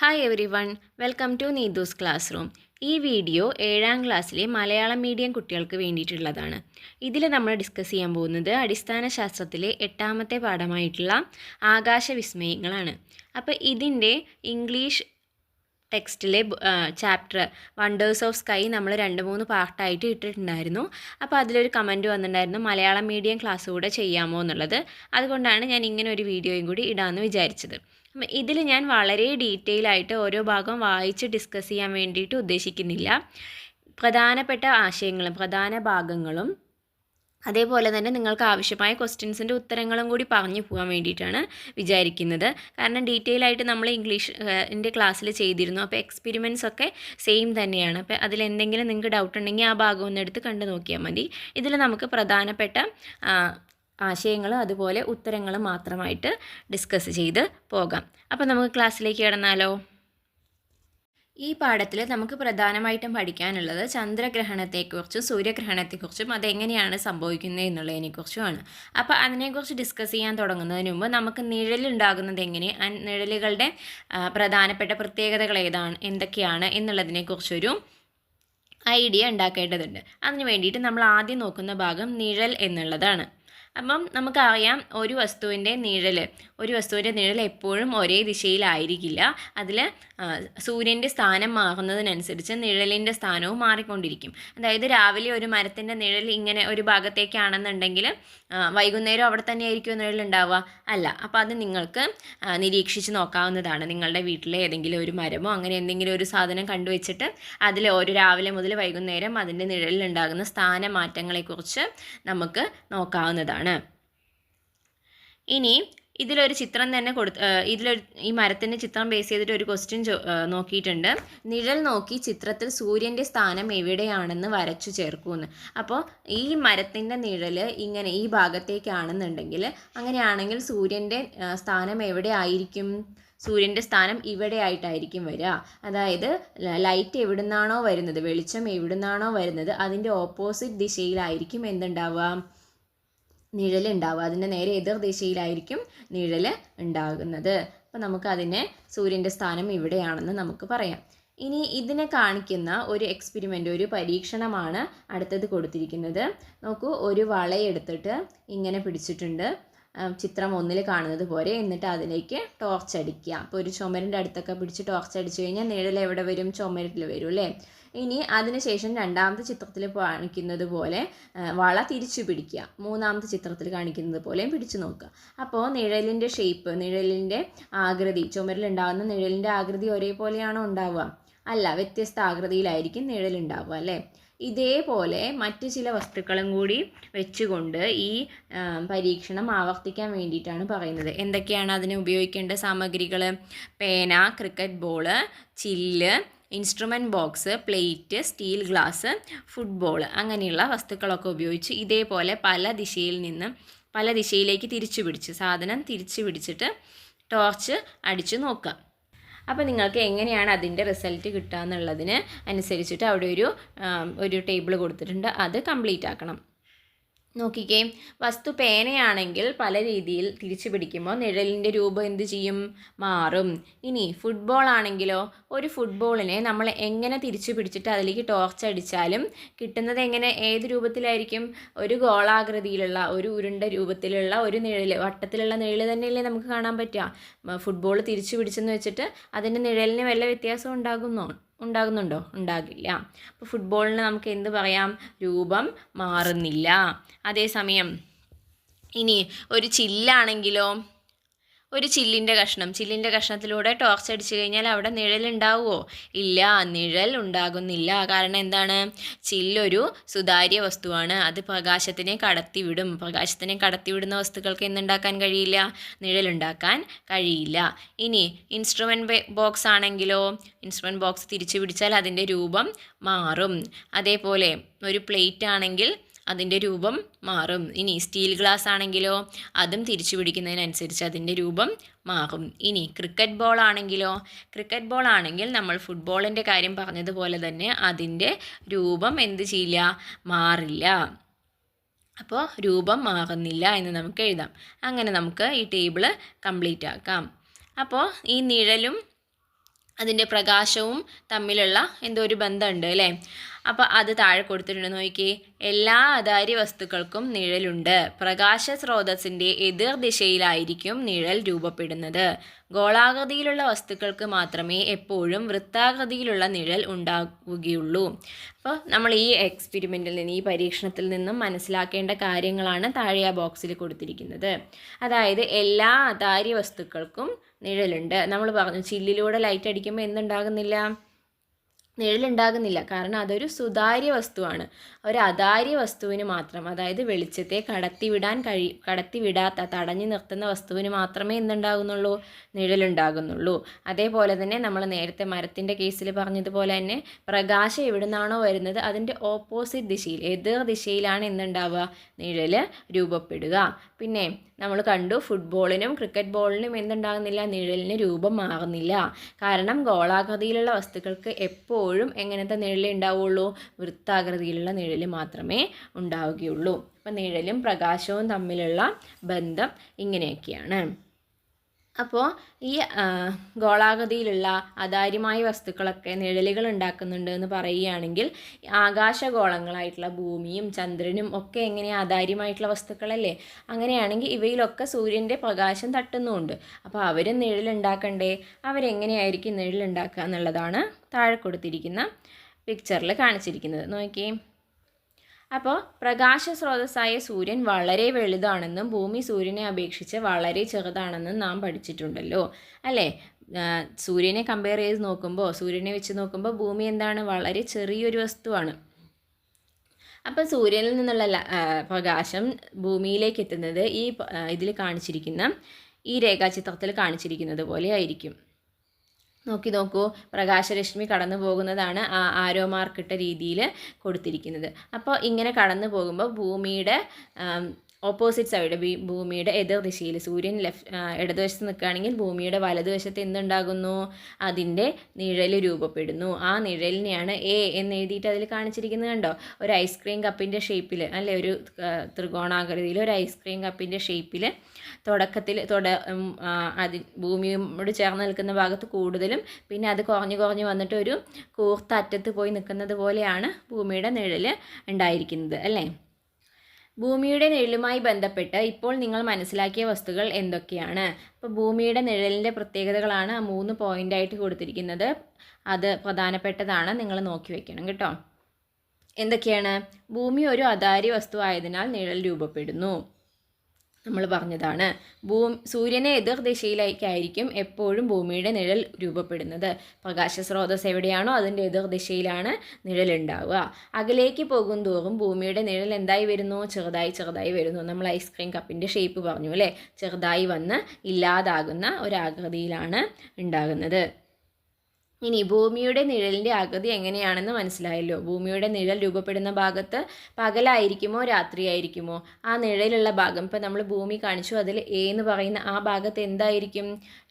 Hi everyone, welcome to Neethu's classroom. ഈ video 7ാം ക്ലാസ്സിലെ മലയാളം മീഡിയം കുട്ടികൾക്ക് വേണ്ടിയിട്ടുള്ളതാണ്. ഇതിൽ നമ്മൾ ഡിസ്കസ് ചെയ്യാൻ പോകുന്നത് അടിസ്ഥാന ശാസ്ത്രത്തിലെ 8ാമത്തെ പാഠമായിട്ടുള്ള ആകാശവിസ്മയങ്ങളാണ്. അപ്പോൾ ഇതിൻ്റെ ഇംഗ്ലീഷ് ടെക്സ്റ്റിലെ ചാപ്റ്റർ വണ്ടേഴ്സ് ഓഫ് സ്കൈ നമ്മൾ 2-3 പാർട്ടായിട്ട് ഇട്ടിട്ടുണ്ടായിരുന്നു. അപ്പോൾ അതിലൊരു കമൻറ്റ് വന്നിട്ടുണ്ടായിരുന്നു, മലയാളം മീഡിയം ക്ലാസ് കൂടെ ചെയ്യാമോ എന്നുള്ളത്. അതുകൊണ്ടാണ് ഞാൻ ഇങ്ങനെ ഒരു വീഡിയോയും കൂടി ഇടാമെന്ന് വിചാരിച്ചത്. ഇതിൽ ഞാൻ വളരെ ഡീറ്റെയിൽ ആയിട്ട് ഓരോ ഭാഗം വായിച്ച് ഡിസ്കസ് ചെയ്യാൻ വേണ്ടിയിട്ട് ഉദ്ദേശിക്കുന്നില്ല. പ്രധാനപ്പെട്ട ആശയങ്ങളും പ്രധാന ഭാഗങ്ങളും അതേപോലെ തന്നെ നിങ്ങൾക്ക് ആവശ്യമായ ക്വസ്റ്റ്യൻസിൻ്റെ ഉത്തരങ്ങളും കൂടി പറഞ്ഞു പോകാൻ വേണ്ടിയിട്ടാണ് വിചാരിക്കുന്നത്. കാരണം ഡീറ്റെയിൽ ആയിട്ട് നമ്മൾ ഇംഗ്ലീഷിൻ്റെ ക്ലാസ്സിൽ ചെയ്തിരുന്നു. അപ്പോൾ എക്സ്പെരിമെൻറ്റ്സ് ഒക്കെ സെയിം തന്നെയാണ്. അപ്പോൾ അതിലെന്തെങ്കിലും നിങ്ങൾക്ക് ഡൗട്ട് ഉണ്ടെങ്കിൽ ആ ഭാഗം ഒന്ന് എടുത്ത് കണ്ടു നോക്കിയാൽ മതി. ഇതിൽ നമുക്ക് പ്രധാനപ്പെട്ട ആശയങ്ങളും അതുപോലെ ഉത്തരങ്ങളും മാത്രമായിട്ട് ഡിസ്കസ് ചെയ്ത് പോകാം. അപ്പോൾ നമുക്ക് ക്ലാസ്സിലേക്ക് കടന്നാലോ. ഈ പാഠത്തിൽ നമുക്ക് പ്രധാനമായിട്ടും പഠിക്കാനുള്ളത് ചന്ദ്രഗ്രഹണത്തെക്കുറിച്ചും സൂര്യഗ്രഹണത്തെക്കുറിച്ചും അതെങ്ങനെയാണ് സംഭവിക്കുന്നത് എന്നുള്ളതിനെക്കുറിച്ചുമാണ്. അപ്പോൾ അതിനെക്കുറിച്ച് ഡിസ്കസ് ചെയ്യാൻ തുടങ്ങുന്നതിന് മുമ്പ് നമുക്ക് നിഴലുണ്ടാകുന്നത് എങ്ങനെ, നിഴലുകളുടെ പ്രധാനപ്പെട്ട പ്രത്യേകതകൾ എന്തൊക്കെയാണ് എന്നുള്ളതിനെക്കുറിച്ചൊരു ഐഡിയ ഉണ്ടാക്കേണ്ടതുണ്ട്. അതിന് വേണ്ടിയിട്ട് നമ്മൾ ആദ്യം നോക്കുന്ന ഭാഗം നിഴൽ എന്നുള്ളതാണ്. അപ്പം നമുക്കറിയാം, ഒരു വസ്തുവിൻ്റെ നിഴൽ എപ്പോഴും ഒരേ ദിശയിലായിരിക്കില്ല. അതിൽ സൂര്യൻ്റെ സ്ഥാനം മാറുന്നതിനനുസരിച്ച് നിഴലിൻ്റെ സ്ഥാനവും മാറിക്കൊണ്ടിരിക്കും. അതായത് രാവിലെ ഒരു മരത്തിൻ്റെ നിഴൽ ഇങ്ങനെ ഒരു ഭാഗത്തേക്കാണെന്നുണ്ടെങ്കിൽ വൈകുന്നേരം അവിടെ തന്നെ ആയിരിക്കും നിഴലുണ്ടാവുക? അല്ല. അപ്പോൾ അത് നിങ്ങൾക്ക് നിരീക്ഷിച്ച് നോക്കാവുന്നതാണ്. നിങ്ങളുടെ വീട്ടിലെ ഏതെങ്കിലും ഒരു മരമോ അങ്ങനെ എന്തെങ്കിലും ഒരു സാധനം കണ്ടുവച്ചിട്ട് അതിൽ ഒരു രാവിലെ മുതൽ വൈകുന്നേരം അതിൻ്റെ നിഴലിലുണ്ടാകുന്ന സ്ഥാനമാറ്റങ്ങളെക്കുറിച്ച് നമുക്ക് നോക്കാവുന്നതാണ്. ഇനി ഇതിലൊരു ചിത്രം തന്നെ ഈ മരത്തിൻ്റെ ചിത്രം ബേസ് ചെയ്തിട്ട് ഒരു ക്വസ്റ്റ്യൻ നോക്കിയിട്ടുണ്ട്. നിഴൽ നോക്കി ചിത്രത്തിൽ സൂര്യൻ്റെ സ്ഥാനം എവിടെയാണെന്ന് വരച്ചു ചേർക്കൂന്ന്. അപ്പോൾ ഈ മരത്തിൻ്റെ നിഴൽ ഇങ്ങനെ ഈ ഭാഗത്തേക്കാണെന്നുണ്ടെങ്കിൽ അങ്ങനെയാണെങ്കിൽ സൂര്യൻ്റെ സ്ഥാനം എവിടെ ആയിരിക്കും? സൂര്യൻ്റെ സ്ഥാനം ഇവിടെ ആയിട്ടായിരിക്കും വരിക. അതായത് ലൈറ്റ് എവിടുന്നാണോ വരുന്നത്, വെളിച്ചം എവിടുന്നാണോ വരുന്നത്, അതിൻ്റെ ഓപ്പോസിറ്റ് ദിശയിലായിരിക്കും എന്തുണ്ടാവുക? നിഴൽ ഉണ്ടാവുക. അതിൻ്റെ നേരെ എതിർ ദിശയിലായിരിക്കും നിഴൽ ഉണ്ടാകുന്നത്. അപ്പോൾ നമുക്കതിനെ സൂര്യൻ്റെ സ്ഥാനം ഇവിടെയാണെന്ന് നമുക്ക് പറയാം. ഇനി ഇതിനെ കാണിക്കുന്ന ഒരു എക്സ്പെരിമെൻ്റ്, ഒരു പരീക്ഷണമാണ് അടുത്തത് കൊടുത്തിരിക്കുന്നത്. നോക്കൂ, ഒരു വളയെടുത്തിട്ട് ഇങ്ങനെ പിടിച്ചിട്ടുണ്ട്, ചിത്രം 1 കാണുന്നത് പോലെ. എന്നിട്ട് അതിലേക്ക് ടോർച്ച് അടിക്കുക. അപ്പോൾ ഒരു ചുമരിൻ്റെ അടുത്തൊക്കെ പിടിച്ച് ടോർച്ച് അടിച്ചു കഴിഞ്ഞാൽ നിഴൽ എവിടെ വരും? ചുമരിൽ വരും അല്ലേ? ഇനി അതിനുശേഷം 2ാമത്തെ ചിത്രത്തിൽ കാണിക്കുന്നത് പോലെ വള തിരിച്ചു പിടിക്കുക. 3ാമത്തെ ചിത്രത്തിൽ കാണിക്കുന്നത് പോലെയും പിടിച്ചു നോക്കുക. അപ്പോൾ നിഴലിൻ്റെ ഷേപ്പ്, നിഴലിൻ്റെ ആകൃതി, ചുമരിലുണ്ടാകുന്ന നിഴലിൻ്റെ ആകൃതി ഒരേപോലെയാണോ ഉണ്ടാവുക? അല്ല, വ്യത്യസ്ത ആകൃതിയിലായിരിക്കും നിഴലുണ്ടാവുക അല്ലേ? ഇതേപോലെ മറ്റ് ചില വസ്തുക്കളും കൂടി വെച്ചുകൊണ്ട് ഈ പരീക്ഷണം ആവർത്തിക്കാൻ വേണ്ടിയിട്ടാണ് പറയുന്നത്. എന്തൊക്കെയാണ് അതിന് ഉപയോഗിക്കേണ്ട സാമഗ്രികൾ? പേന, ക്രിക്കറ്റ് ബോള്, ചില്ല്, instrument box, plate, steel glass, football, അങ്ങനെയുള്ള വസ്തുക്കളൊക്കെ ഉപയോഗിച്ച് ഇതേപോലെ പല ദിശയിലേക്ക് സാധനം തിരിച്ചു പിടിച്ചിട്ട് ടോർച്ച് അടിച്ചു നോക്കുക. അപ്പോൾ നിങ്ങൾക്ക് എങ്ങനെയാണ് അതിൻ്റെ റിസൾട്ട് കിട്ടുക എന്നുള്ളതിന് അനുസരിച്ചിട്ട് അവിടെ ഒരു ടേബിൾ കൊടുത്തിട്ടുണ്ട്. അത് കംപ്ലീറ്റ് ആക്കണം. നോക്കിക്കേ, വസ്തു പേനയാണെങ്കിൽ പല രീതിയിൽ തിരിച്ചു പിടിക്കുമ്പോൾ നിഴലിൻ്റെ രൂപം എന്ത് ചെയ്യും? മാറും. ഇനി ഫുട്ബോൾ ആണെങ്കിലോ, ഒരു ഫുട്ബോളിനെ നമ്മൾ എങ്ങനെ തിരിച്ചു പിടിച്ചിട്ട് അതിലേക്ക് ടോർച്ച് അടിച്ചാലും കിട്ടുന്നത് ഏത് രൂപത്തിലായിരിക്കും? ഒരു ഗോളാകൃതിയിലുള്ള, ഒരു ഉരുണ്ട രൂപത്തിലുള്ള ഒരു നിഴൽ, വട്ടത്തിലുള്ള നിഴൽ തന്നെയല്ലേ നമുക്ക് കാണാൻ പറ്റുക? ഫുട്ബോൾ തിരിച്ചു പിടിച്ചെന്ന് വെച്ചിട്ട് അതിൻ്റെ നിഴലിന് വല്ല വ്യത്യാസം ഉണ്ടാകുന്നുണ്ടോ? ഉണ്ടാകില്ല. അപ്പോൾ ഫുട്ബോളിന് നമുക്ക് എന്ത് പറയാം? രൂപം മാറുന്നില്ല. അതേസമയം ഇനി ഒരു ചില്ലാണെങ്കിലോ, ഒരു ചില്ലിൻ്റെ കഷ്ണത്തിലൂടെ ടോർച്ച് അടിച്ചു കഴിഞ്ഞാൽ അവിടെ നിഴലുണ്ടാവുമോ? ഇല്ല, നിഴൽ ഉണ്ടാകുന്നില്ല. കാരണം എന്താണ്? ചില്ലൊരു സുതാര്യ വസ്തുവാണ്. അത് പ്രകാശത്തിനെ കടത്തിവിടുന്ന വസ്തുക്കൾക്ക് എന്തുണ്ടാക്കാൻ കഴിയില്ല? നിഴലുണ്ടാക്കാൻ കഴിയില്ല. ഇനി ഇൻസ്ട്രുമെൻറ്റ് ബോക്സ് ആണെങ്കിലോ, ഇൻസ്ട്രുമെൻറ്റ് ബോക്സ് തിരിച്ചു പിടിച്ചാൽ അതിൻ്റെ രൂപം മാറും. അതേപോലെ ഒരു പ്ലേറ്റ് ആണെങ്കിൽ അതിൻ്റെ രൂപം മാറും. ഇനി സ്റ്റീൽ ഗ്ലാസ് ആണെങ്കിലോ, അതും തിരിച്ചു പിടിക്കുന്നതിനനുസരിച്ച് അതിൻ്റെ രൂപം മാറും. ഇനി ക്രിക്കറ്റ് ബോൾ ആണെങ്കിൽ നമ്മൾ ഫുട്ബോളിൻ്റെ കാര്യം പറഞ്ഞതുപോലെ തന്നെ അതിൻ്റെ രൂപം എന്ത് ചെയ്യില്ല? മാറില്ല. അപ്പോൾ രൂപം മാറുന്നില്ല എന്ന് നമുക്ക് എഴുതാം. അങ്ങനെ നമുക്ക് ഈ ടേബിൾ കംപ്ലീറ്റ് ആക്കാം. അപ്പോൾ ഈ നിഴലും അതിൻ്റെ പ്രകാശവും തമ്മിലുള്ള എന്തോ ഒരു ബന്ധമുണ്ട് അല്ലേ. അപ്പോൾ അത് താഴെ കൊടുത്തിട്ടുണ്ട് നോക്കിയേ. എല്ലാ അതാര്യ വസ്തുക്കൾക്കും നിഴലുണ്ട്. പ്രകാശ സ്രോതസ്സിൻ്റെ എതിർ ദിശയിലായിരിക്കും നിഴൽ രൂപപ്പെടുന്നത്. ഗോളാകൃതിയിലുള്ള വസ്തുക്കൾക്ക് മാത്രമേ എപ്പോഴും വൃത്താകൃതിയിലുള്ള നിഴൽ ഉണ്ടാവുകയുള്ളൂ. അപ്പോൾ നമ്മൾ ഈ എക്സ്പെരിമെൻറ്റിൽ നിന്ന്, ഈ പരീക്ഷണത്തിൽ നിന്നും മനസ്സിലാക്കേണ്ട കാര്യങ്ങളാണ് താഴെ ആ ബോക്സിൽ കൊടുത്തിരിക്കുന്നത്. അതായത് എല്ലാ അതാര്യ വസ്തുക്കൾക്കും നിഴലുണ്ട്. നമ്മൾ പറഞ്ഞു ചില്ലിലൂടെ ലൈറ്റ് അടിക്കുമ്പോൾ എന്തുണ്ടാകുന്നില്ല, നിഴലുണ്ടാകുന്നില്ല. കാരണം അതൊരു സുതാര്യ വസ്തുവാണ്. ഒരു അതാര്യ വസ്തുവിന് മാത്രം, അതായത് വെളിച്ചത്തെ കടത്തിവിടാത്ത തടഞ്ഞു നിർത്തുന്ന വസ്തുവിന് മാത്രമേ എന്തുണ്ടാകുന്നുള്ളൂ, നിഴലുണ്ടാകുന്നുള്ളൂ. അതേപോലെ തന്നെ നമ്മൾ നേരത്തെ മരത്തിൻ്റെ കേസിൽ പറഞ്ഞതുപോലെ തന്നെ പ്രകാശം എവിടെ നിന്നാണോ വരുന്നത് അതിൻ്റെ ഓപ്പോസിറ്റ് ദിശയിൽ, എതിർ ദിശയിലാണ് എന്തുണ്ടാവുക, നിഴൽ രൂപപ്പെടുക. പിന്നെ നമ്മൾ കണ്ടു ഫുട്ബോളിനും ക്രിക്കറ്റ് ബോളിനും എന്തുണ്ടാകുന്നില്ല, നിഴലിന് രൂപം മാറുന്നില്ല. കാരണം ഗോളാകൃതിയിലുള്ള വസ്തുക്കൾക്ക് എപ്പോഴും എങ്ങനത്തെ നിഴലേ ഉണ്ടാവുള്ളൂ, വൃത്താകൃതിയിലുള്ള നിഴൽ മാത്രമേ ഉണ്ടാവുകയുള്ളൂ. അപ്പം നിഴലും പ്രകാശവും തമ്മിലുള്ള ബന്ധം ഇങ്ങനെയൊക്കെയാണ്. അപ്പോൾ ഈ ഗോളാകൃതിയിലുള്ള അതാര്യമായ വസ്തുക്കളൊക്കെ നിഴലുകൾ ഉണ്ടാക്കുന്നുണ്ട് എന്ന് പറയുകയാണെങ്കിൽ ആകാശഗോളങ്ങളായിട്ടുള്ള ഭൂമിയും ചന്ദ്രനും ഒക്കെ എങ്ങനെയാണ് അതാര്യമായിട്ടുള്ള വസ്തുക്കളല്ലേ. അങ്ങനെയാണെങ്കിൽ ഇവയിലൊക്കെ സൂര്യൻ്റെ പ്രകാശം തട്ടുന്നുമുണ്ട്. അപ്പോൾ അവർ നിഴലുണ്ടാക്കണ്ടേ, അവരെങ്ങനെയായിരിക്കും നിഴലുണ്ടാക്കുക എന്നുള്ളതാണ് താഴെ കൊടുത്തിരിക്കുന്ന പിക്ചറിൽ കാണിച്ചിരിക്കുന്നത്. നോക്കിയേ. അപ്പോൾ പ്രകാശ സ്രോതസ്സായ സൂര്യൻ വളരെ വലുതാണെന്നും ഭൂമി സൂര്യനെ അപേക്ഷിച്ച് വളരെ ചെറുതാണെന്നും നാം പഠിച്ചിട്ടുണ്ടല്ലോ അല്ലേ. സൂര്യനെ കമ്പയർ ചെയ്ത് നോക്കുമ്പോൾ, സൂര്യനെ വെച്ച് നോക്കുമ്പോൾ ഭൂമി എന്താണ്, വളരെ ചെറിയൊരു വസ്തുവാണ്. അപ്പോൾ സൂര്യനിൽ നിന്നുള്ള പ്രകാശം ഭൂമിയിലേക്ക് എത്തുന്നത് ഈ ഇതിൽ കാണിച്ചിരിക്കുന്ന, ഈ രേഖാചിത്രത്തിൽ കാണിച്ചിരിക്കുന്നത് പോലെ ആയിരിക്കും. നോക്കൂ, പ്രകാശരശ്മി കടന്നു പോകുന്നതാണ് ആരോ മാർക്കിട്ട രീതിയിൽ കൊടുത്തിരിക്കുന്നത്. അപ്പോൾ ഇങ്ങനെ കടന്നു പോകുമ്പോൾ ഭൂമിയുടെ ഓപ്പോസിറ്റ് സൈഡ്, ഭൂമിയുടെ എതിർ ദിശയിൽ, സൂര്യൻ ഇടതുവശത്ത് നിൽക്കുകയാണെങ്കിൽ ഭൂമിയുടെ വലതുവശത്ത് എന്തുണ്ടാകുന്നു, അതിൻ്റെ നിഴൽ രൂപപ്പെടുന്നു. ആ നിഴലിനെയാണ് എ എന്ന് എഴുതിയിട്ട് അതിൽ കാണിച്ചിരിക്കുന്നത്. കണ്ടോ, ഒരു ഐസ്ക്രീം കപ്പിൻ്റെ ഷേപ്പിൽ അല്ലേ, ഒരു ത്രികോണാകൃതിയിൽ ഒരു ഐസ്ക്രീം കപ്പിൻ്റെ ഷേപ്പിൽ തുടക്കത്തിൽ ഭൂമിയോട് ചേർന്ന് നിൽക്കുന്ന ഭാഗത്ത് കൂടുതലും, പിന്നെ അത് കുറഞ്ഞു വന്നിട്ട് ഒരു കൂർത്ത അറ്റത്ത് പോയി നിൽക്കുന്നത് പോലെയാണ് ഭൂമിയുടെ നിഴൽ ഉണ്ടായിരിക്കുന്നത് അല്ലേ. ഭൂമിയുടെ നിഴലുമായി ബന്ധപ്പെട്ട് ഇപ്പോൾ നിങ്ങൾ മനസ്സിലാക്കിയ വസ്തുക്കൾ എന്തൊക്കെയാണ്? അപ്പോൾ ഭൂമിയുടെ നിഴലിൻ്റെ പ്രത്യേകതകളാണ് 3 പോയിൻ്റായിട്ട് കൊടുത്തിരിക്കുന്നത്. അത് പ്രധാനപ്പെട്ടതാണ്, നിങ്ങൾ നോക്കി വയ്ക്കണം കേട്ടോ. എന്തൊക്കെയാണ്? ഭൂമി ഒരു അതാര്യ വസ്തു ആയതിനാൽ നിഴൽ രൂപപ്പെടുന്നു, നമ്മൾ പറഞ്ഞതാണ്. സൂര്യനെ എതിർ ദിശയിലേക്കായിരിക്കും എപ്പോഴും ഭൂമിയുടെ നിഴൽ രൂപപ്പെടുന്നത്. പ്രകാശ സ്രോതസ് എവിടെയാണോ അതിൻ്റെ എതിർ ദിശയിലാണ് നിഴലുണ്ടാവുക. അകലേക്ക് പോകും തോറും ഭൂമിയുടെ നിഴൽ എന്തായി വരുന്നു, ചെറുതായി വരുന്നു. നമ്മൾ ഐസ്ക്രീം കപ്പിൻ്റെ ഷേപ്പ് പറഞ്ഞു അല്ലേ, ചെറുതായി വന്ന് ഇല്ലാതാകുന്ന ഒരാകൃതിയിലാണ് ഉണ്ടാകുന്നത്. ഇനി ഭൂമിയുടെ നിഴലിൻ്റെ ആകൃതി എങ്ങനെയാണെന്ന് മനസ്സിലായല്ലോ. ഭൂമിയുടെ നിഴൽ രൂപപ്പെടുന്ന ഭാഗത്ത് പകലായിരിക്കുമോ രാത്രിയായിരിക്കുമോ? ആ നിഴലുള്ള ഭാഗം, ഇപ്പോൾ നമ്മൾ ഭൂമി കാണിച്ചു, അതിൽ എ എന്ന് പറയുന്ന ആ ഭാഗത്ത് എന്തായിരിക്കും,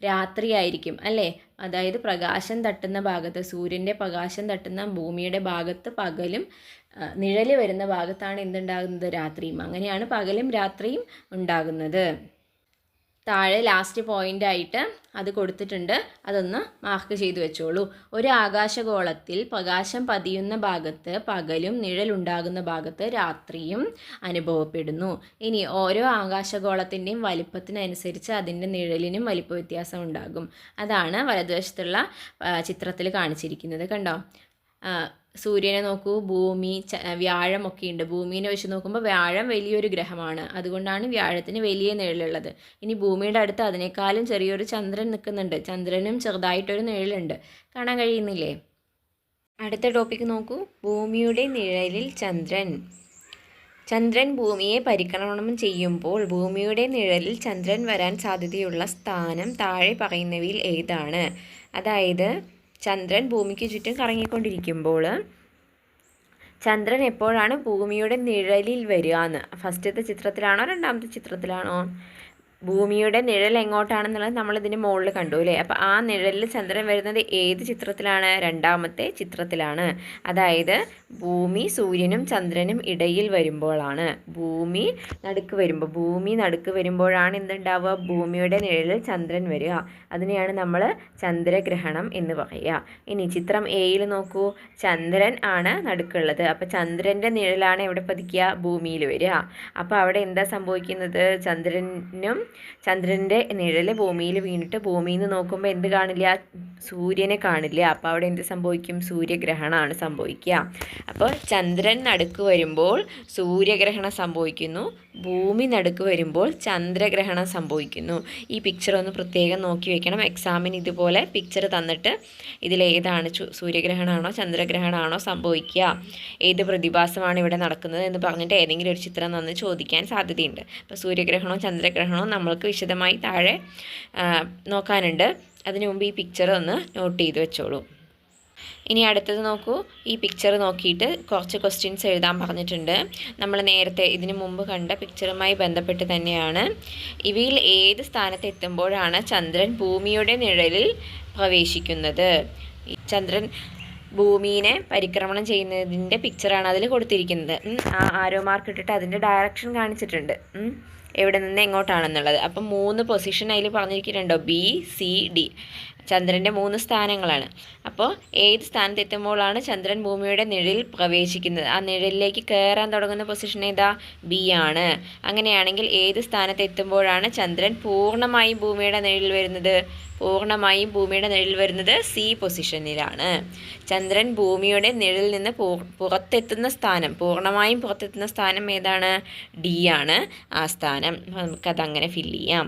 രാത്രിയായിരിക്കും അല്ലേ. അതായത് പ്രകാശം തട്ടുന്ന ഭാഗത്ത്, സൂര്യൻ്റെ പ്രകാശം തട്ടുന്ന ഭൂമിയുടെ ഭാഗത്ത് പകലും, നിഴൽ വരുന്ന ഭാഗത്താണ് എന്തുണ്ടാകുന്നത്, രാത്രിയും. അങ്ങനെയാണ് പകലും രാത്രിയും ഉണ്ടാകുന്നത്. താഴെ ലാസ്റ്റ് പോയിൻ്റായിട്ട് അത് കൊടുത്തിട്ടുണ്ട്, അതൊന്ന് മാർക്ക് ചെയ്തു വെച്ചോളൂ. ഒരു ആകാശഗോളത്തിൽ പ്രകാശം പതിയുന്ന ഭാഗത്ത് പകലും നിഴലുണ്ടാകുന്ന ഭാഗത്ത് രാത്രിയും അനുഭവപ്പെടുന്നു. ഇനി ഓരോ ആകാശഗോളത്തിൻ്റെയും വലിപ്പത്തിനനുസരിച്ച് അതിൻ്റെ നിഴലിനും വലിപ്പ വ്യത്യാസം ഉണ്ടാകും. അതാണ് വലതുവശത്തുള്ള ചിത്രത്തിൽ കാണിച്ചിരിക്കുന്നത്. കണ്ടോ, സൂര്യനെ നോക്കൂ, ഭൂമി, വ്യാഴം ഒക്കെ ഉണ്ട്. ഭൂമിനെ വെച്ച് നോക്കുമ്പോൾ വ്യാഴം വലിയൊരു ഗ്രഹമാണ്, അതുകൊണ്ടാണ് വ്യാഴത്തിന് വലിയ നിഴലുള്ളത്. ഇനി ഭൂമിയുടെ അടുത്ത് അതിനേക്കാളും ചെറിയൊരു ചന്ദ്രൻ നിൽക്കുന്നുണ്ട്, ചന്ദ്രനും ചെറുതായിട്ടൊരു നിഴലുണ്ട്, കാണാൻ കഴിയുന്നില്ലേ. അടുത്ത ടോപ്പിക്ക് നോക്കൂ, ഭൂമിയുടെ നിഴലിൽ ചന്ദ്രൻ. ചന്ദ്രൻ ഭൂമിയെ പരിക്രമണം ചെയ്യുമ്പോൾ ഭൂമിയുടെ നിഴലിൽ ചന്ദ്രൻ വരാൻ സാധ്യതയുള്ള സ്ഥാനം താഴെ പറയുന്നവയിൽ ഏതാണ്? അതായത് ചന്ദ്രൻ ഭൂമിക്ക് ചുറ്റും കറങ്ങിക്കൊണ്ടിരിക്കുമ്പോൾ ചന്ദ്രൻ എപ്പോഴാണ് ഭൂമിയുടെ നിഴലിൽ വരിക എന്ന്, ഫസ്റ്റത്തെ ചിത്രത്തിലാണോ രണ്ടാമത്തെ ചിത്രത്തിലാണോ? ഭൂമിയുടെ നിഴൽ എങ്ങോട്ടാണെന്നുള്ളത് നമ്മൾ ഇതിന് മുകളിൽ കണ്ടു അല്ലേ. അപ്പോൾ ആ നിഴലിൽ ചന്ദ്രൻ വരുന്നത് ഏത് ചിത്രത്തിലാണ്? രണ്ടാമത്തെ ചിത്രത്തിലാണ്. അതായത് ഭൂമി സൂര്യനും ചന്ദ്രനും ഇടയിൽ വരുമ്പോഴാണ്, ഭൂമി നടുക്ക് വരുമ്പോഴാണ് എന്തുണ്ടാവുക? ഭൂമിയുടെ നിഴലിൽ ചന്ദ്രൻ വരിക. അതിനെയാണ് നമ്മൾ ചന്ദ്രഗ്രഹണം എന്ന് പറയുക. ഇനി ചിത്രം എയിൽ നോക്കൂ, ചന്ദ്രൻ ആണ് നടുക്കുള്ളത്. അപ്പോൾ ചന്ദ്രൻ്റെ നിഴലാണ് എവിടെ പതിക്കുക? ഭൂമിയിൽ വരിക. അപ്പോൾ അവിടെ എന്താ സംഭവിക്കുന്നത്? ചന്ദ്രൻ്റെ നിഴൽ ഭൂമിയിൽ വീണിട്ട് ഭൂമിയിൽ നിന്ന് നോക്കുമ്പോൾ എന്ത് കാണില്ല? സൂര്യനെ കാണില്ല. അപ്പോൾ അവിടെ എന്ത് സംഭവിക്കും? സൂര്യഗ്രഹണമാണ് സംഭവിക്കുക. അപ്പോൾ ചന്ദ്രൻ നടുക്ക് വരുമ്പോൾ സൂര്യഗ്രഹണം സംഭവിക്കുന്നു, ഭൂമി നടുക്ക് വരുമ്പോൾ ചന്ദ്രഗ്രഹണം സംഭവിക്കുന്നു. ഈ പിക്ചർ ഒന്ന് പ്രത്യേകം നോക്കി വെക്കണം. എക്സാമിന് ഇതുപോലെ പിക്ചർ തന്നിട്ട് ഇതിലേതാണ് സൂര്യഗ്രഹണമാണോ ചന്ദ്രഗ്രഹണമാണോ സംഭവിക്കുക, ഏത് പ്രതിഭാസമാണ് ഇവിടെ നടക്കുന്നത് എന്ന് പറഞ്ഞിട്ട് ഏതെങ്കിലും ഒരു ചിത്രം തന്ന് ചോദിക്കാൻ സാധ്യതയുണ്ട്. അപ്പോൾ സൂര്യഗ്രഹണവും ചന്ദ്രഗ്രഹണവും നമ്മൾക്ക് വിശദമായി താഴെ നോക്കാനുണ്ട്. അതിനു മുമ്പ് ഈ പിക്ചർ ഒന്ന് നോട്ട് ചെയ്ത് വെച്ചോളൂ. ഇനി അടുത്തത് നോക്കൂ, ഈ പിക്ചർ നോക്കിയിട്ട് കുറച്ച് ക്വസ്റ്റ്യൻസ് എഴുതാൻ പറഞ്ഞിട്ടുണ്ട്. നമ്മൾ നേരത്തെ ഇതിനു മുമ്പ് കണ്ട പിക്ചറുമായി ബന്ധപ്പെട്ട് തന്നെയാണ്. ഇവയിൽ ഏത് സ്ഥാനത്ത് എത്തുമ്പോഴാണ് ചന്ദ്രൻ ഭൂമിയുടെ നിഴലിൽ പ്രവേശിക്കുന്നത്? ചന്ദ്രൻ ഭൂമിയെ പരിക്രമണം ചെയ്യുന്നതിൻ്റെ പിക്ചറാണ് അതിൽ കൊടുത്തിരിക്കുന്നത്. ആ ആരോ മാർക്ക് ഇട്ടിട്ട് അതിൻ്റെ ഡയറക്ഷൻ കാണിച്ചിട്ടുണ്ട്, എവിടെ നിന്ന് എങ്ങോട്ടാണെന്നുള്ളത്. അപ്പം 3 പൊസിഷൻ അതിൽ പറഞ്ഞിരിക്കുന്നുണ്ടോ? B, C, D. ചന്ദ്രൻ്റെ 3 സ്ഥാനങ്ങളാണ്. അപ്പോൾ ഏത് സ്ഥാനത്ത് എത്തുമ്പോഴാണ് ചന്ദ്രൻ ഭൂമിയുടെ നിഴലിൽ പ്രവേശിക്കുന്നത്? ആ നിഴലിലേക്ക് കയറാൻ തുടങ്ങുന്ന പൊസിഷൻ ഏതാ? ബി ആണ്. അങ്ങനെയാണെങ്കിൽ ഏത് സ്ഥാനത്ത് എത്തുമ്പോഴാണ് ചന്ദ്രൻ പൂർണ്ണമായും ഭൂമിയുടെ നിഴലിൽ വരുന്നത്? പൂർണ്ണമായും ഭൂമിയുടെ നിഴലിൽ വരുന്നത് സി പൊസിഷനിലാണ്. ചന്ദ്രൻ ഭൂമിയുടെ നിഴലിൽ നിന്ന് പുറത്തെത്തുന്ന സ്ഥാനം, പൂർണ്ണമായും പുറത്തെത്തുന്ന സ്ഥാനം ഏതാണ്? ഡി ആണ് ആ സ്ഥാനം. നമുക്കതങ്ങനെ ഫില്ല് ചെയ്യാം.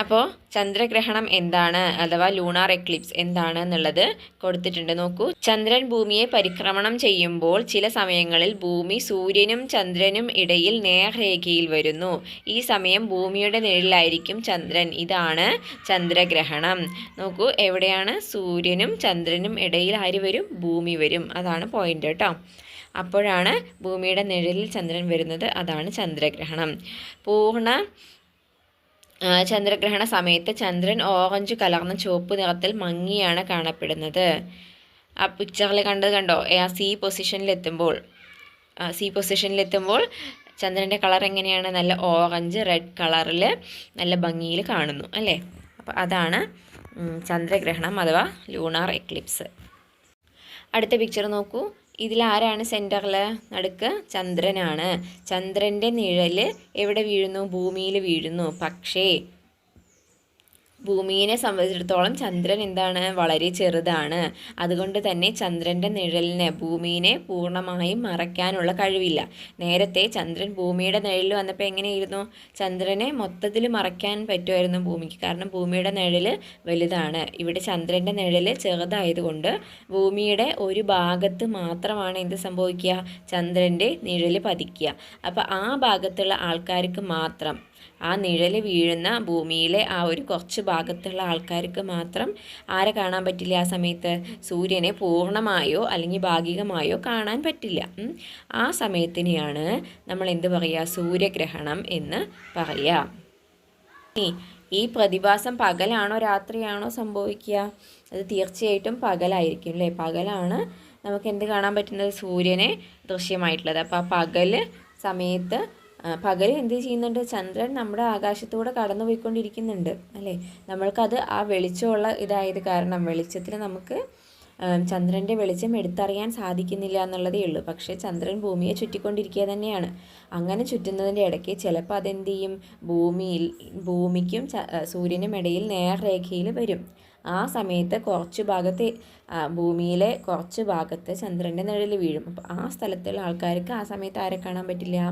അപ്പോൾ ചന്ദ്രഗ്രഹണം എന്താണ്, അഥവാ ലൂണാർ എക്ലിപ്സ് എന്താണ് എന്നുള്ളത് കൊടുത്തിട്ടുണ്ട്. നോക്കൂ, ചന്ദ്രൻ ഭൂമിയെ പരിക്രമണം ചെയ്യുമ്പോൾ ചില സമയങ്ങളിൽ ഭൂമി സൂര്യനും ചന്ദ്രനും ഇടയിൽ നേർരേഖയിൽ വരുന്നു. ഈ സമയം ഭൂമിയുടെ നിഴലിലായിരിക്കും ചന്ദ്രൻ. ഇതാണ് ചന്ദ്രഗ്രഹണം. നോക്കൂ, എവിടെയാണ്? സൂര്യനും ചന്ദ്രനും ഇടയിൽ ആര് വരും? ഭൂമി വരും. അതാണ് പോയിന്റ് കേട്ടോ. അപ്പോഴാണ് ഭൂമിയുടെ നിഴലിൽ ചന്ദ്രൻ വരുന്നത്. അതാണ് ചന്ദ്രഗ്രഹണം. ചന്ദ്രഗ്രഹണ സമയത്ത് ചന്ദ്രൻ ഓറഞ്ച് കലർന്ന ചുവപ്പ് നിറത്തിൽ മങ്ങിയാണ് കാണപ്പെടുന്നത്. ആ പിക്ചറിൽ കണ്ടോ? സി പൊസിഷനിലെത്തുമ്പോൾ ചന്ദ്രൻ്റെ കളർ എങ്ങനെയാണ്? നല്ല ഓറഞ്ച് റെഡ് കളറിൽ നല്ല ഭംഗിയിൽ കാണുന്നു അല്ലേ. അപ്പോൾ അതാണ് ചന്ദ്രഗ്രഹണം അഥവാ ലൂണാർ എക്ലിപ്സ്. അടുത്ത പിക്ചർ നോക്കൂ, ഇതിലാരാണ് സെൻറ്ററിൽ? നടുക്ക് ചന്ദ്രനാണ്. ചന്ദ്രൻ്റെ നിഴൽ എവിടെ വീഴുന്നു? ഭൂമിയിൽ വീഴുന്നു. പക്ഷേ ഭൂമിയെ സംബന്ധിച്ചിടത്തോളം ചന്ദ്രൻ എന്താണ്? വളരെ ചെറുതാണ്. അതുകൊണ്ട് തന്നെ ചന്ദ്രൻ്റെ നിഴലിനെ, ഭൂമിയെ പൂർണ്ണമായും മറയ്ക്കാനുള്ള കഴിവില്ല. നേരത്തെ ചന്ദ്രൻ ഭൂമിയുടെ നിഴലിൽ വന്നപ്പോൾ എങ്ങനെയായിരുന്നു? ചന്ദ്രനെ മൊത്തത്തിൽ മറയ്ക്കാൻ പറ്റുമായിരുന്നു ഭൂമിക്ക്, കാരണം ഭൂമിയുടെ നിഴൽ വലുതാണ്. ഇവിടെ ചന്ദ്രൻ്റെ നിഴൽ ചെറുതായതുകൊണ്ട് ഭൂമിയുടെ ഒരു ഭാഗത്ത് മാത്രമാണ് എന്ത് സംഭവിക്കുക? ചന്ദ്രൻ്റെ നിഴൽ പതിക്കുക. അപ്പോൾ ആ ഭാഗത്തുള്ള ആൾക്കാർക്ക് മാത്രം, ആ നിഴൽ വീഴുന്ന ഭൂമിയിലെ ആ ഒരു കുറച്ച് ഭാഗത്തുള്ള ആൾക്കാർക്ക് മാത്രം ആരെ കാണാൻ പറ്റില്ല? ആ സമയത്ത് സൂര്യനെ പൂർണ്ണമായോ അല്ലെങ്കിൽ ഭാഗികമായോ കാണാൻ പറ്റില്ല. ആ സമയത്തിനെയാണ് നമ്മൾ എന്ത് പറയുക? സൂര്യഗ്രഹണം എന്ന് പറയുക. ഈ പ്രതിഭാസം പകലാണോ രാത്രിയാണോ സംഭവിക്കുക? അത് തീർച്ചയായിട്ടും പകലായിരിക്കും അല്ലേ. പകലാണ് നമുക്ക് എന്ത് കാണാൻ പറ്റുന്നത്? സൂര്യനെ ദൃശ്യമായിട്ടുള്ളത്. അപ്പോൾ ആ സമയത്ത് പകൽ എന്ത് ചെയ്യുന്നുണ്ട്? ചന്ദ്രൻ നമ്മുടെ ആകാശത്തൂടെ കടന്നു പോയിക്കൊണ്ടിരിക്കുന്നുണ്ട് അല്ലേ. നമ്മൾക്കത് ആ വെളിച്ചമുള്ള ഇതായത് കാരണം വെളിച്ചത്തിൽ നമുക്ക് ചന്ദ്രൻ്റെ വെളിച്ചം എടുത്തറിയാൻ സാധിക്കുന്നില്ല എന്നുള്ളതേ ഉള്ളൂ. പക്ഷേ ചന്ദ്രൻ ഭൂമിയെ ചുറ്റിക്കൊണ്ടിരിക്കുക തന്നെയാണ്. അങ്ങനെ ചുറ്റുന്നതിൻ്റെ ഇടയ്ക്ക് ചിലപ്പോൾ അതെന്ത് ചെയ്യും? ഭൂമിക്കും സൂര്യനും ഇടയിൽ നേർരേഖയിൽ വരും. ആ സമയത്ത് ഭൂമിയിലെ കുറച്ച് ഭാഗത്ത് ചന്ദ്രൻ്റെ നിഴൽ വീഴും. അപ്പോൾ ആ സ്ഥലത്തുള്ള ആൾക്കാർക്ക് ആ സമയത്ത് ആരെ കാണാൻ പറ്റില്ല?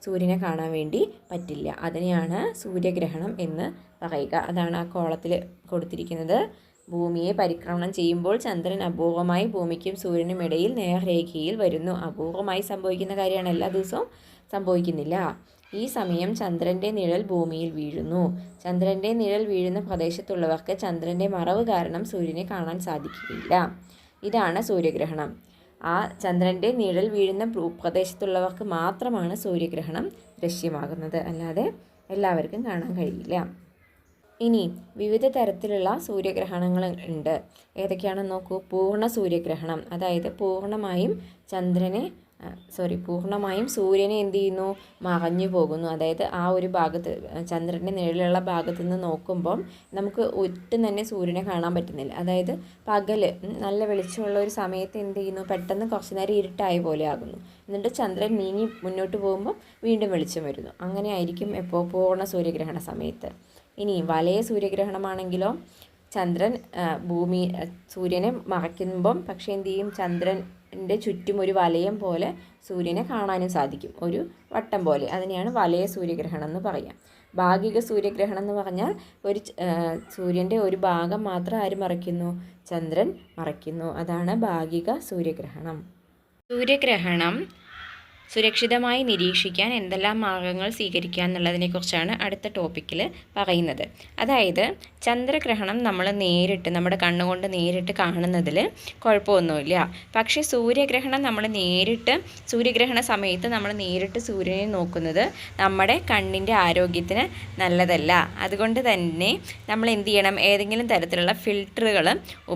സൂര്യനെ കാണാൻ വേണ്ടി പറ്റില്ല. അതിനെയാണ് സൂര്യഗ്രഹണം എന്ന് പറയുക. അതാണ് ആ കോളത്തിൽ കൊടുത്തിരിക്കുന്നത്. ഭൂമിയെ പരിക്രമണം ചെയ്യുമ്പോൾ ചന്ദ്രൻ അപൂർവമായി ഭൂമിക്കും സൂര്യനും ഇടയിൽ നേർരേഖയിൽ വരുന്നു. അപൂർവമായി സംഭവിക്കുന്ന കാര്യമാണ്, എല്ലാ ദിവസവും സംഭവിക്കുന്നില്ല. ഈ സമയം ചന്ദ്രൻ്റെ നിഴൽ ഭൂമിയിൽ വീഴുന്നു. ചന്ദ്രൻ്റെ നിഴൽ വീഴുന്ന പ്രദേശത്തുള്ളവർക്ക് ചന്ദ്രൻ്റെ മറവ് കാരണം സൂര്യനെ കാണാൻ സാധിക്കുകയില്ല. ഇതാണ് സൂര്യഗ്രഹണം. ആ ചന്ദ്രൻ്റെ നിഴൽ വീഴുന്ന പ്രദേശത്തുള്ളവർക്ക് മാത്രമാണ് സൂര്യഗ്രഹണം ദൃശ്യമാകുന്നത്. അല്ലാതെ എല്ലാവർക്കും കാണാൻ കഴിയില്ല. ഇനി വിവിധ തരത്തിലുള്ള സൂര്യഗ്രഹണങ്ങൾ ഉണ്ട്. ഏതൊക്കെയാണെന്ന് നോക്കൂ. പൂർണ്ണ സൂര്യഗ്രഹണം, അതായത് പൂർണ്ണമായും സൂര്യനെ എന്ത് ചെയ്യുന്നു, മറഞ്ഞു പോകുന്നു. അതായത് ആ ഒരു ഭാഗത്ത്, ചന്ദ്രൻ്റെ നിഴലുള്ള ഭാഗത്ത് നിന്ന് നോക്കുമ്പം നമുക്ക് ഒട്ടും തന്നെ സൂര്യനെ കാണാൻ പറ്റുന്നില്ല. അതായത് പകൽ നല്ല വെളിച്ചമുള്ള ഒരു സമയത്ത് എന്ത് ചെയ്യുന്നു, പെട്ടെന്ന് കുറച്ച് നേരം ഇരുട്ടായ പോലെ ആകുന്നു. എന്നിട്ട് ചന്ദ്രൻ നീങ്ങി മുന്നോട്ട് പോകുമ്പോൾ വീണ്ടും വെളിച്ചം വരുന്നു. അങ്ങനെ ആയിരിക്കും എപ്പോൾ, പൂർണ്ണ സൂര്യഗ്രഹണ സമയത്ത്. ഇനി വലയ സൂര്യഗ്രഹണമാണെങ്കിലോ, ചന്ദ്രൻ സൂര്യനെ മറയ്ക്കുമ്പം പക്ഷേ എന്ത് ചെയ്യും, ചന്ദ്രൻ്റെ ചുറ്റും ഒരു വലയം പോലെ സൂര്യനെ കാണാനും സാധിക്കും, ഒരു വട്ടം പോലെ. അതിനെയാണ് വലയ സൂര്യഗ്രഹണം എന്ന് പറയാം. ഭാഗിക സൂര്യഗ്രഹണം എന്ന് പറഞ്ഞാൽ സൂര്യൻ്റെ ഒരു ഭാഗം മാത്രം ആര് മറയ്ക്കുന്നു, ചന്ദ്രൻ മറയ്ക്കുന്നു. അതാണ് ഭാഗിക സൂര്യഗ്രഹണം. സൂര്യഗ്രഹണം സുരക്ഷിതമായി നിരീക്ഷിക്കാൻ എന്തെല്ലാം മാർഗങ്ങൾ സ്വീകരിക്കുക എന്നുള്ളതിനെക്കുറിച്ചാണ് അടുത്ത ടോപ്പിക്കിൽ പറയുന്നത്. അതായത് ചന്ദ്രഗ്രഹണം നമ്മൾ നേരിട്ട് നമ്മുടെ കണ്ണുകൊണ്ട് നേരിട്ട് കാണുന്നതിൽ കുഴപ്പമൊന്നുമില്ല. പക്ഷേ സൂര്യഗ്രഹണം സൂര്യഗ്രഹണ സമയത്ത് നമ്മൾ നേരിട്ട് സൂര്യനെ നോക്കുന്നത് നമ്മുടെ കണ്ണിൻ്റെ ആരോഗ്യത്തിന് നല്ലതല്ല. അതുകൊണ്ട് തന്നെ നമ്മൾ എന്ത് ചെയ്യണം, ഏതെങ്കിലും തരത്തിലുള്ള ഫിൽറ്ററുകൾ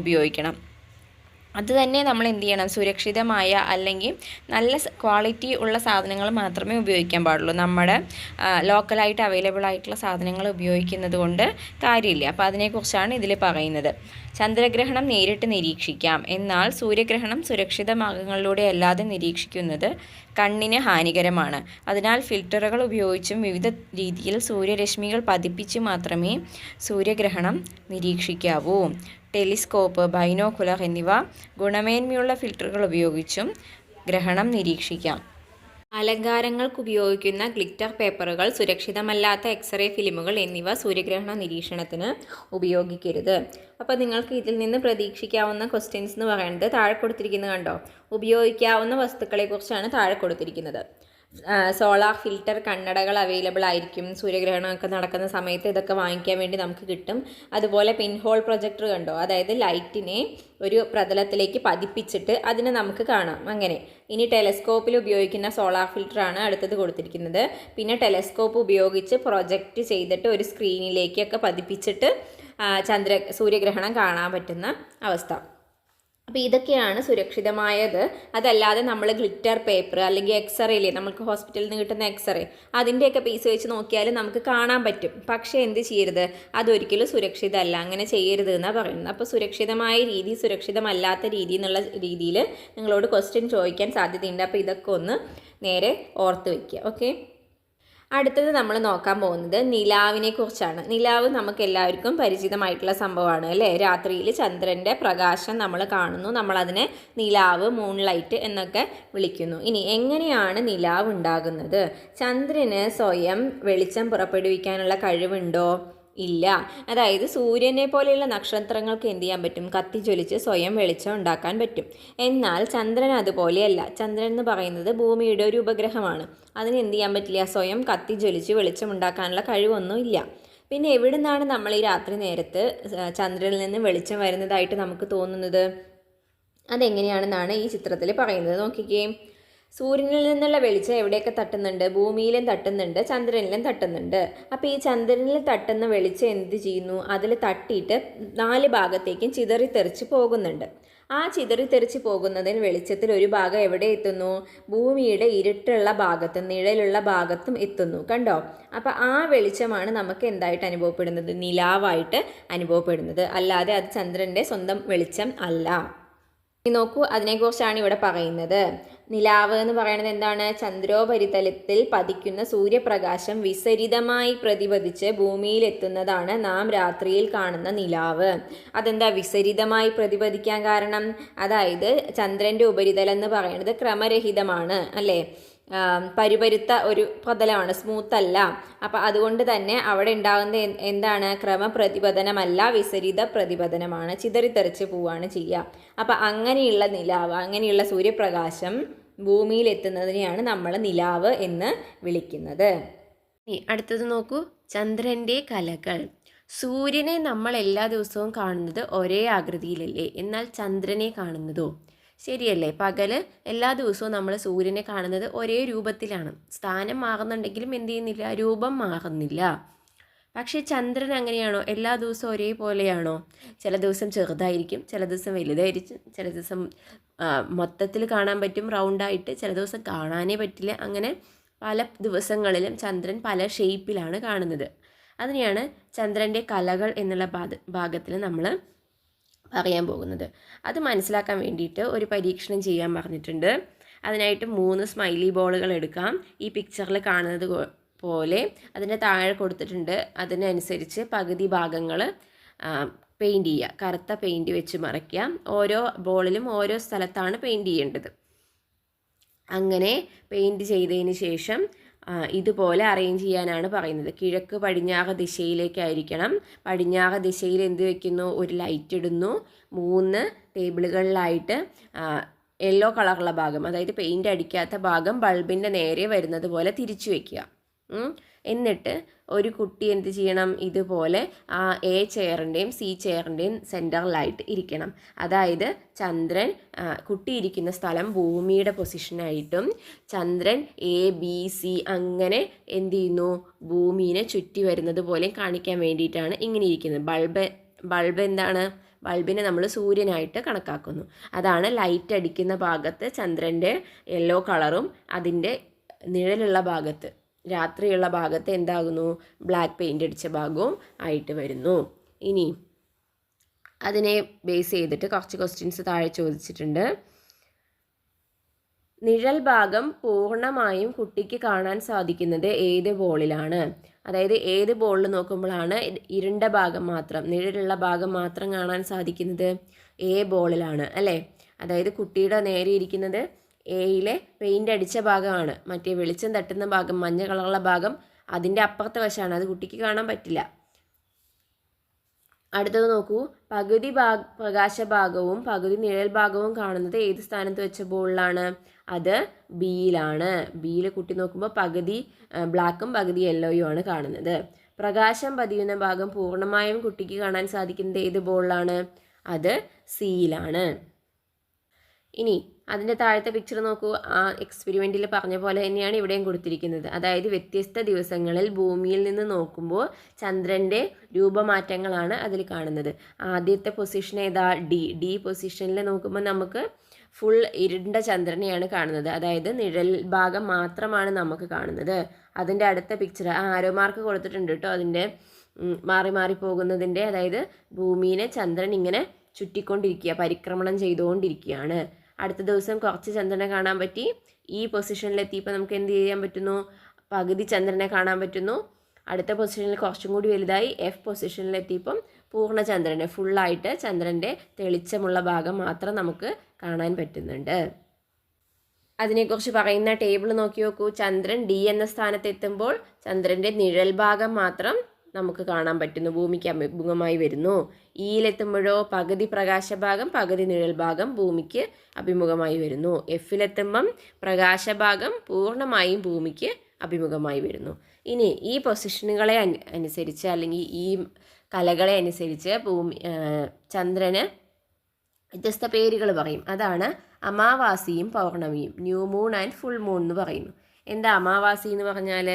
ഉപയോഗിക്കണം. അത് തന്നെ നമ്മൾ എന്ത് ചെയ്യണം, സുരക്ഷിതമായ അല്ലെങ്കിൽ നല്ല ക്വാളിറ്റി ഉള്ള സാധനങ്ങൾ മാത്രമേ ഉപയോഗിക്കാൻ പാടുള്ളൂ. നമ്മുടെ ലോക്കലായിട്ട് അവൈലബിൾ ആയിട്ടുള്ള സാധനങ്ങൾ ഉപയോഗിക്കുന്നത് കൊണ്ട് കാര്യമില്ല. അപ്പോൾ അതിനെക്കുറിച്ചാണ് ഇതിൽ പറയുന്നത്. ചന്ദ്രഗ്രഹണം നേരിട്ട് നിരീക്ഷിക്കാം, എന്നാൽ സൂര്യഗ്രഹണം സുരക്ഷിത മാർഗങ്ങളിലൂടെ അല്ലാതെ നിരീക്ഷിക്കുന്നത് കണ്ണിന് ഹാനികരമാണ്. അതിനാൽ ഫിൽറ്ററുകൾ ഉപയോഗിച്ചും വിവിധ രീതിയിൽ സൂര്യരശ്മികൾ പതിപ്പിച്ച് മാത്രമേ സൂര്യഗ്രഹണം നിരീക്ഷിക്കാവൂ. ടെലിസ്കോപ്പ്, ബൈനോക്കുലർ എന്നിവ ഗുണമേന്മയുള്ള ഫിൽറ്ററുകൾ ഉപയോഗിച്ചും ഗ്രഹണം നിരീക്ഷിക്കാം. അലങ്കാരങ്ങൾക്ക് ഉപയോഗിക്കുന്ന ഗ്ലിറ്റർ പേപ്പറുകൾ, സുരക്ഷിതമല്ലാത്ത എക്സ്റേ ഫിലിമുകൾ എന്നിവ സൂര്യഗ്രഹണ നിരീക്ഷണത്തിന് ഉപയോഗിക്കരുത്. അപ്പോൾ നിങ്ങൾക്ക് ഇതിൽ നിന്ന് പ്രതീക്ഷിക്കാവുന്ന ക്വസ്റ്റ്യൻസ് എന്ന് പറയുന്നത് താഴെ കൊടുത്തിരിക്കുന്നത് കണ്ടോ, ഉപയോഗിക്കാവുന്ന വസ്തുക്കളെക്കുറിച്ചാണ് താഴെ കൊടുത്തിരിക്കുന്നത്. സോളാർ ഫിൽറ്റർ കണ്ണടകൾ അവൈലബിൾ ആയിരിക്കും. സൂര്യഗ്രഹണമൊക്കെ നടക്കുന്ന സമയത്ത് ഇതൊക്കെ വാങ്ങിക്കാൻ വേണ്ടി നമുക്ക് കിട്ടും. അതുപോലെ പിൻഹോൾ പ്രൊജക്ടർ കണ്ടോ, അതായത് ലൈറ്റിനെ ഒരു പ്രതലത്തിലേക്ക് പതിപ്പിച്ചിട്ട് അതിനെ നമുക്ക് കാണാം, അങ്ങനെ. ഇനി ടെലസ്കോപ്പിൽ ഉപയോഗിക്കുന്ന സോളാർ ഫിൽറ്ററാണ് അടുത്തത് കൊടുത്തിരിക്കുന്നത്. പിന്നെ ടെലസ്കോപ്പ് ഉപയോഗിച്ച് പ്രൊജക്റ്റ് ചെയ്തിട്ട് ഒരു സ്ക്രീനിലേക്കൊക്കെ പതിപ്പിച്ചിട്ട് സൂര്യഗ്രഹണം കാണാൻ പറ്റുന്ന അവസ്ഥ. അപ്പോൾ ഇതൊക്കെയാണ് സുരക്ഷിതമായത്. അതല്ലാതെ നമ്മൾ ഗ്ലിറ്റർ പേപ്പർ അല്ലെങ്കിൽ എക്സ്റേയില്ലേ, നമുക്ക് ഹോസ്പിറ്റലിൽ നിന്ന് കിട്ടുന്ന എക്സ്റേ, അതിൻ്റെയൊക്കെ പീസ് വെച്ച് നോക്കിയാൽ നമുക്ക് കാണാൻ പറ്റും. പക്ഷേ എന്ത് ചെയ്യരുത്, അതൊരിക്കലും സുരക്ഷിതമല്ല, അങ്ങനെ ചെയ്യരുത് എന്നാണ് പറയുന്നത്. അപ്പോൾ സുരക്ഷിതമായ രീതി, സുരക്ഷിതമല്ലാത്ത രീതി എന്നുള്ള രീതിയിൽ നിങ്ങളോട് ക്വസ്റ്റ്യൻ ചോദിക്കാൻ സാധ്യതയുണ്ട്. അപ്പോൾ ഇതൊക്കെ ഒന്ന് നേരെ ഓർത്ത് വയ്ക്കുക. ഓക്കെ, അടുത്തത് നമ്മൾ നോക്കാൻ പോകുന്നത് നിലാവിനെ കുറിച്ചാണ്. നിലാവ് നമുക്ക് എല്ലാവർക്കും പരിചിതമായിട്ടുള്ള സംഭവമാണ് അല്ലേ. രാത്രിയിൽ ചന്ദ്രൻ്റെ പ്രകാശം നമ്മൾ കാണുന്നു, നമ്മളതിനെ നിലാവ്, മൂൺലൈറ്റ് എന്നൊക്കെ വിളിക്കുന്നു. ഇനി എങ്ങനെയാണ് നിലാവ് ഉണ്ടാകുന്നത്? ചന്ദ്രന് സ്വയം വെളിച്ചം പുറപ്പെടുവിക്കാനുള്ള കഴിവുണ്ടോ? ഇല്ല. അതായത് സൂര്യനെ പോലെയുള്ള നക്ഷത്രങ്ങൾക്ക് എന്ത് ചെയ്യാൻ പറ്റും, കത്തിജ്വലിച്ച് സ്വയം വെളിച്ചം ഉണ്ടാക്കാൻ പറ്റും. എന്നാൽ ചന്ദ്രൻ അതുപോലെയല്ല. ചന്ദ്രൻ എന്ന് പറയുന്നത് ഭൂമിയുടെ ഒരു ഉപഗ്രഹമാണ്. അതിന് എന്ത് ചെയ്യാൻ പറ്റില്ല, സ്വയം കത്തിജ്വലിച്ച് വെളിച്ചം ഉണ്ടാക്കാനുള്ള കഴിവൊന്നും ഇല്ല. പിന്നെ എവിടെ നിന്നാണ് നമ്മൾ ഈ രാത്രി നേരത്ത് ചന്ദ്രനിൽ നിന്ന് വെളിച്ചം വരുന്നതായിട്ട് നമുക്ക് തോന്നുന്നത്? അതെങ്ങനെയാണെന്നാണ് ഈ ചിത്രത്തിൽ പറയുന്നത്. നോക്കിക്കേ, സൂര്യനിൽ നിന്നുള്ള വെളിച്ചം എവിടെയൊക്കെ തട്ടുന്നുണ്ട്? ഭൂമിയിലും തട്ടുന്നുണ്ട്, ചന്ദ്രനിലും തട്ടുന്നുണ്ട്. അപ്പോൾ ഈ ചന്ദ്രനിൽ തട്ടുന്ന വെളിച്ചം എന്ത് ചെയ്യുന്നു, അതിൽ തട്ടിയിട്ട് 4 ഭാഗത്തേക്കും ചിതറിത്തെറിച്ച് പോകുന്നുണ്ട്. ആ ചിതറിത്തെറിച്ച് പോകുന്നതിന് വെളിച്ചത്തിൽ ഒരു ഭാഗം എവിടെ എത്തുന്നു? ഭൂമിയുടെ ഇരുട്ടുള്ള ഭാഗത്തും നിഴലുള്ള ഭാഗത്തും എത്തുന്നു. കണ്ടോ? അപ്പോൾ ആ വെളിച്ചമാണ് നമുക്ക് എന്തായിട്ട് അനുഭവപ്പെടുന്നത്? നിലാവായിട്ട് അനുഭവപ്പെടുന്നത്. അല്ലാതെ അത് ചന്ദ്രൻ്റെ സ്വന്തം വെളിച്ചം അല്ല. നോക്കൂ, അതിനെക്കുറിച്ചാണ് ഇവിടെ പറയുന്നത്. നിലാവ് എന്ന് പറയുന്നത് എന്താണ്? ചന്ദ്രോപരിതലത്തിൽ പതിക്കുന്ന സൂര്യപ്രകാശം വിസരിതമായി പ്രതിപതിച്ച് ഭൂമിയിലെത്തുന്നതാണ് നാം രാത്രിയിൽ കാണുന്ന നിലാവ്. അതെന്താ വിസരിതമായി പ്രതിപതിക്കാൻ കാരണം? അതായത് ചന്ദ്രൻ്റെ ഉപരിതലം എന്ന് പറയുന്നത് ക്രമരഹിതമാണ് അല്ലേ, പരുപരുത്ത ഒരു പ്രതലമാണ്, സ്മൂത്ത് അല്ല. അപ്പം അതുകൊണ്ട് തന്നെ അവിടെ ഉണ്ടാകുന്ന എന്താണ്? ക്രമപ്രതിപതനമല്ല, വിസരിത പ്രതിപതനമാണ്, ചിതറിത്തെറിച്ച് പോവുകയാണ് ചെയ്യുക. അപ്പം അങ്ങനെയുള്ള നിലാവ്, അങ്ങനെയുള്ള സൂര്യപ്രകാശം ഭൂമിയിലെത്തുന്നതിനെയാണ് നമ്മൾ നിലാവ് എന്ന് വിളിക്കുന്നത്. അടുത്തത് നോക്കൂ, ചന്ദ്രൻ്റെ കലകൾ. സൂര്യനെ നമ്മൾ എല്ലാ ദിവസവും കാണുന്നത് ഒരേ ആകൃതിയിലല്ലേ, എന്നാൽ ചന്ദ്രനെ കാണുന്നതോ ശരിയല്ലേ? പകല് എല്ലാ ദിവസവും നമ്മൾ സൂര്യനെ കാണുന്നത് ഒരേ രൂപത്തിലാണ്. സ്ഥാനം മാറുന്നുണ്ടെങ്കിലും എന്ത് ചെയ്യുന്നില്ല, രൂപം മാറുന്നില്ല. പക്ഷേ ചന്ദ്രൻ അങ്ങനെയാണോ? എല്ലാ ദിവസവും ഒരേപോലെയാണോ? ചില ദിവസം ചെറുതായിരിക്കും, ചില ദിവസം വലുതായിരിക്കും, ചില ദിവസം മൊത്തത്തിൽ കാണാൻ പറ്റും റൗണ്ടായിട്ട്, ചില ദിവസം കാണാനേ പറ്റില്ല. അങ്ങനെ പല ദിവസങ്ങളിലും ചന്ദ്രൻ പല ഷേപ്പിലാണ് കാണുന്നത്. അതിനെയാണ് ചന്ദ്രൻ്റെ കലകൾ എന്നുള്ള ഭാഗത്തിൽ നമ്മൾ പറയാൻ പോകുന്നത്. അത് മനസ്സിലാക്കാൻ വേണ്ടിയിട്ട് ഒരു പരീക്ഷണം ചെയ്യാൻ പറഞ്ഞിട്ടുണ്ട്. അതിനായിട്ട് 3 സ്മൈലി ബോളുകൾ എടുക്കാം. ഈ പിക്ചറിൽ കാണുന്നത് പോലെ അതിൻ്റെ താഴെ കൊടുത്തിട്ടുണ്ട്. അതിനനുസരിച്ച് പകുതി ഭാഗങ്ങൾ പെയിൻറ്റ് ചെയ്യുക. കറുത്ത പെയിൻറ്റ് വെച്ച് മറയ്ക്കുക. ഓരോ ബോളിലും ഓരോ സ്ഥലത്താണ് പെയിൻറ്റ് ചെയ്യേണ്ടത്. അങ്ങനെ പെയിൻറ്റ് ചെയ്തതിന് ശേഷം ഇതുപോലെ അറേഞ്ച് ചെയ്യാനാണ് പറയുന്നത്. കിഴക്ക് പടിഞ്ഞാറ് ദിശയിലേക്കായിരിക്കണം. പടിഞ്ഞാറ് ദിശയിൽ എന്ത് വെക്കുന്നു? ഒരു ലൈറ്റ് ഇടുന്നു. 3 ടേബിളുകളിലായിട്ട് യെല്ലോ കളറുള്ള ഭാഗം, അതായത് പെയിൻ്റ് അടിക്കാത്ത ഭാഗം ബൾബിൻ്റെ നേരെ വരുന്നത് പോലെ തിരിച്ചു വയ്ക്കുക. എന്നിട്ട് ഒരു കുട്ടി എന്ത് ചെയ്യണം? ഇതുപോലെ ആ എ ചെയറിൻ്റെയും സി ചെയറിൻ്റെയും സെൻറ്ററിലായിട്ട് ഇരിക്കണം. അതായത് ചന്ദ്രൻ കുട്ടി ഇരിക്കുന്ന സ്ഥലം ഭൂമിയുടെ പൊസിഷനായിട്ടും ചന്ദ്രൻ എ ബി സി അങ്ങനെ എന്ത് ചെയ്യുന്നു? ഭൂമിയെ ചുറ്റി വരുന്നത് പോലെ കാണിക്കാൻ വേണ്ടിയിട്ടാണ് ഇങ്ങനെ ഇരിക്കുന്നത്. ബൾബ് എന്താണ്? ബൾബിനെ നമ്മൾ സൂര്യനായിട്ട് കണക്കാക്കുന്നു. അതാണ് ലൈറ്റ് അടിക്കുന്ന ഭാഗത്ത് ചന്ദ്രൻ്റെ യെല്ലോ കളറും അതിൻ്റെ നിഴലുള്ള ഭാഗത്ത് രാത്രിയുള്ള ഭാഗത്ത് എന്താകുന്നു? ബ്ലാക്ക് പെയിൻ്റ് അടിച്ച ഭാഗവും ആയിട്ട് വരുന്നു. ഇനി അതിനെ ബേസ് ചെയ്തിട്ട് കുറച്ച് ക്വസ്റ്റ്യൻസ് താഴെ ചോദിച്ചിട്ടുണ്ട്. നിഴൽ ഭാഗം പൂർണ്ണമായും കുട്ടിക്ക് കാണാൻ സാധിക്കുന്നത് ഏത് ബോളിലാണ്? അതായത് ഏത് ബോളിൽ നോക്കുമ്പോഴാണ് ഇരുണ്ട ഭാഗം മാത്രം, നിഴലുള്ള ഭാഗം മാത്രം കാണാൻ സാധിക്കുന്നത്? എ ബോളിലാണ് അല്ലേ? അതായത് കുട്ടിയുടെ നേരെ ഇരിക്കുന്നത് എയിലെ പെയിൻ്റ് അടിച്ച ഭാഗമാണ്. മറ്റേ വെളിച്ചം തട്ടുന്ന ഭാഗം, മഞ്ഞ കളറുള്ള ഭാഗം അതിൻ്റെ അപ്പുറത്തെ വശമാണ്. അത് കുട്ടിക്ക് കാണാൻ പറ്റില്ല. അടുത്തത് നോക്കൂ. പകുതി പ്രകാശഭാഗവും പകുതി നിഴൽ ഭാഗവും കാണുന്നത് ഏത് സ്ഥാനത്ത് വെച്ച ബോളിലാണ്? അത് ബിയിലാണ്. ബിയിൽ കുട്ടി നോക്കുമ്പോൾ പകുതി ബ്ലാക്കും പകുതി യെല്ലോയും ആണ് കാണുന്നത്. പ്രകാശം പതിയുന്ന ഭാഗം പൂർണ്ണമായും കുട്ടിക്ക് കാണാൻ സാധിക്കുന്നത് ഏത് ബോളിലാണ്? അത് സിയിലാണ്. ഇനി അതിൻ്റെ താഴത്തെ പിക്ചർ നോക്കൂ. ആ എക്സ്പെരിമെൻറ്റിൽ പറഞ്ഞ പോലെ തന്നെയാണ് ഇവിടെയും കൊടുത്തിരിക്കുന്നത്. അതായത് വ്യത്യസ്ത ദിവസങ്ങളിൽ ഭൂമിയിൽ നിന്ന് നോക്കുമ്പോൾ ചന്ദ്രൻ്റെ രൂപമാറ്റങ്ങളാണ് അതിൽ കാണുന്നത്. ആദ്യത്തെ പൊസിഷൻ ഏതാ? ഡി പൊസിഷനിൽ നോക്കുമ്പോൾ നമുക്ക് ഫുൾ ഇരുണ്ട ചന്ദ്രനെയാണ് കാണുന്നത്. അതായത് നിഴൽ ഭാഗം മാത്രമാണ് നമുക്ക് കാണുന്നത്. അതിൻ്റെ അടുത്ത പിക്ചർ ആരോ മാർക്ക് കൊടുത്തിട്ടുണ്ട് കേട്ടോ. അതിൻ്റെ മാറി മാറി പോകുന്നതിൻ്റെ, അതായത് ഭൂമിയെ ചന്ദ്രൻ ഇങ്ങനെ ചുറ്റിക്കൊണ്ടിരിക്കുക, പരിക്രമണം ചെയ്തുകൊണ്ടിരിക്കുകയാണ്. അടുത്ത ദിവസം കുറച്ച് ചന്ദ്രനെ കാണാൻ പറ്റി. ഈ പൊസിഷനിലെത്തിയപ്പോൾ നമുക്ക് എന്ത് ചെയ്യാൻ പറ്റുന്നു? പകുതി ചന്ദ്രനെ കാണാൻ പറ്റുന്നു. അടുത്ത പൊസിഷനിൽ കുറച്ചും കൂടി വലുതായി എഫ് പൊസിഷനിലെത്തിയപ്പം പൂർണ്ണ ചന്ദ്രനെ ഫുള്ളായിട്ട് ചന്ദ്രൻ്റെ തെളിച്ചമുള്ള ഭാഗം മാത്രം നമുക്ക് കാണാൻ പറ്റുന്നുണ്ട്. അതിനെക്കുറിച്ച് പറയുന്ന ടേബിൾ നോക്കി നോക്കൂ. ചന്ദ്രൻ ഡി എന്ന സ്ഥാനത്ത് എത്തുമ്പോൾ ചന്ദ്രൻ്റെ നിഴൽ ഭാഗം മാത്രം നമുക്ക് കാണാൻ പറ്റുന്നു, ഭൂമിക്ക് അഭിമുഖമായി വരുന്നു. ഇയിലെത്തുമ്പോഴോ പകുതി പ്രകാശഭാഗം പകുതി നിഴൽ ഭാഗം ഭൂമിക്ക് അഭിമുഖമായി വരുന്നു. എഫിലെത്തുമ്പം പ്രകാശഭാഗം പൂർണ്ണമായും ഭൂമിക്ക് അഭിമുഖമായി വരുന്നു. ഇനി ഈ പൊസിഷനുകളെ അനുസരിച്ച് അല്ലെങ്കിൽ ഈ കലകളെ അനുസരിച്ച് ചന്ദ്രന് വ്യത്യസ്ത പേരുകൾ പറയും. അതാണ് അമാവാസിയും പൗർണമിയും. New moon and full moon എന്ന് പറയുന്നു. എന്താ അമാവാസി എന്ന് പറഞ്ഞാൽ?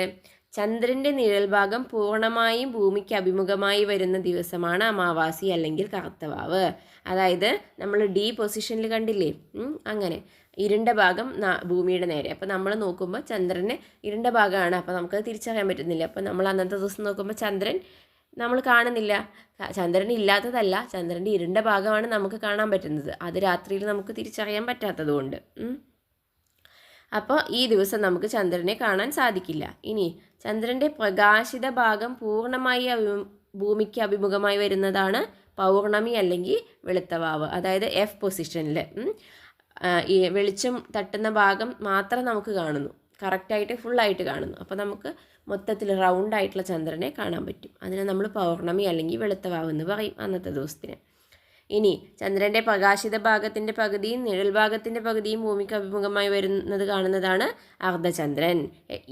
ചന്ദ്രൻ്റെ നിഴൽ ഭാഗം പൂർണ്ണമായും ഭൂമിക്ക് അഭിമുഖമായി വരുന്ന ദിവസമാണ് അമാവാസി അല്ലെങ്കിൽ കറുത്തവാവ്. അതായത് നമ്മൾ ഡി പൊസിഷനിൽ കണ്ടില്ലേ, അങ്ങനെ ഇരുണ്ട ഭാഗം ഭൂമിയുടെ നേരെ. അപ്പോൾ നമ്മൾ നോക്കുമ്പോൾ ചന്ദ്രന് ഇരുണ്ട ഭാഗമാണ്, അപ്പോൾ നമുക്കത് തിരിച്ചറിയാൻ പറ്റുന്നില്ല. അപ്പോൾ നമ്മൾ അന്നത്തെ ദിവസം നോക്കുമ്പോൾ ചന്ദ്രൻ നമ്മൾ കാണുന്നില്ല. ചന്ദ്രൻ ഇല്ലാത്തതല്ല, ചന്ദ്രൻ്റെ ഇരുണ്ട ഭാഗമാണ് നമുക്ക് കാണാൻ പറ്റുന്നത്. അത് രാത്രിയിൽ നമുക്ക് തിരിച്ചറിയാൻ പറ്റാത്തത് കൊണ്ട്. അപ്പോൾ ഈ ദിവസം നമുക്ക് ചന്ദ്രനെ കാണാൻ സാധിക്കില്ല. ഇനി ചന്ദ്രൻ്റെ പ്രകാശിത ഭാഗം പൂർണ്ണമായി ഭൂമിക്ക് അഭിമുഖമായി വരുന്നതാണ് പൗർണമി അല്ലെങ്കിൽ വെളുത്തവാവ്. അതായത് എഫ് പൊസിഷനിൽ ഈ വെളിച്ചം തട്ടുന്ന ഭാഗം മാത്രം നമുക്ക് കാണുന്നു, കറക്റ്റായിട്ട് ഫുള്ളായിട്ട് കാണുന്നു. അപ്പോൾ നമുക്ക് മൊത്തത്തിൽ റൗണ്ടായിട്ടുള്ള ചന്ദ്രനെ കാണാൻ പറ്റും. അതിനെ നമ്മൾ പൗർണമി അല്ലെങ്കിൽ വെളുത്തവാവ് എന്ന് പറയും അന്നത്തെ ദിവസത്തിന്. ഇനി ചന്ദ്രൻ്റെ പ്രകാശിത ഭാഗത്തിൻ്റെ പകുതിയും നിഴൽ ഭാഗത്തിൻ്റെ പകുതിയും ഭൂമിക്ക് അഭിമുഖമായി വരുന്നത് കാണുന്നതാണ് അർദ്ധചന്ദ്രൻ.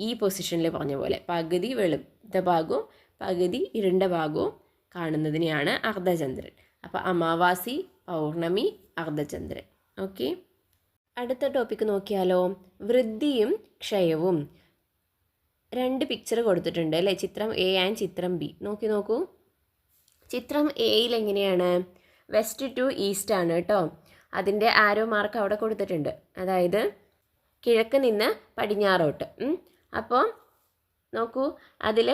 ഈ പൊസിഷനിൽ പറഞ്ഞ പോലെ പകുതി വെളുത്ത ഭാഗവും പകുതി ഇരുണ്ട ഭാഗവും കാണുന്നതിനെയാണ് അർദ്ധചന്ദ്രൻ. അപ്പോൾ അമാവാസി, പൗർണമി, അർദ്ധചന്ദ്രൻ. ഓക്കെ. അടുത്ത ടോപ്പിക്ക് നോക്കിയാലോ, വൃദ്ധിയും ക്ഷയവും. 2 പിക്ചർ കൊടുത്തിട്ടുണ്ട് അല്ലേ, ചിത്രം എ ആൻഡ് ചിത്രം ബി. നോക്കൂ. ചിത്രം എയിൽ എങ്ങനെയാണ്, വെസ്റ്റ് ടു ഈസ്റ്റ് ആണ് കേട്ടോ. അതിൻ്റെ ആരോ മാർക്ക് അവിടെ കൊടുത്തിട്ടുണ്ട്, അതായത് കിഴക്ക് നിന്ന് പടിഞ്ഞാറോട്ട്. അപ്പോൾ നോക്കൂ, അതിൽ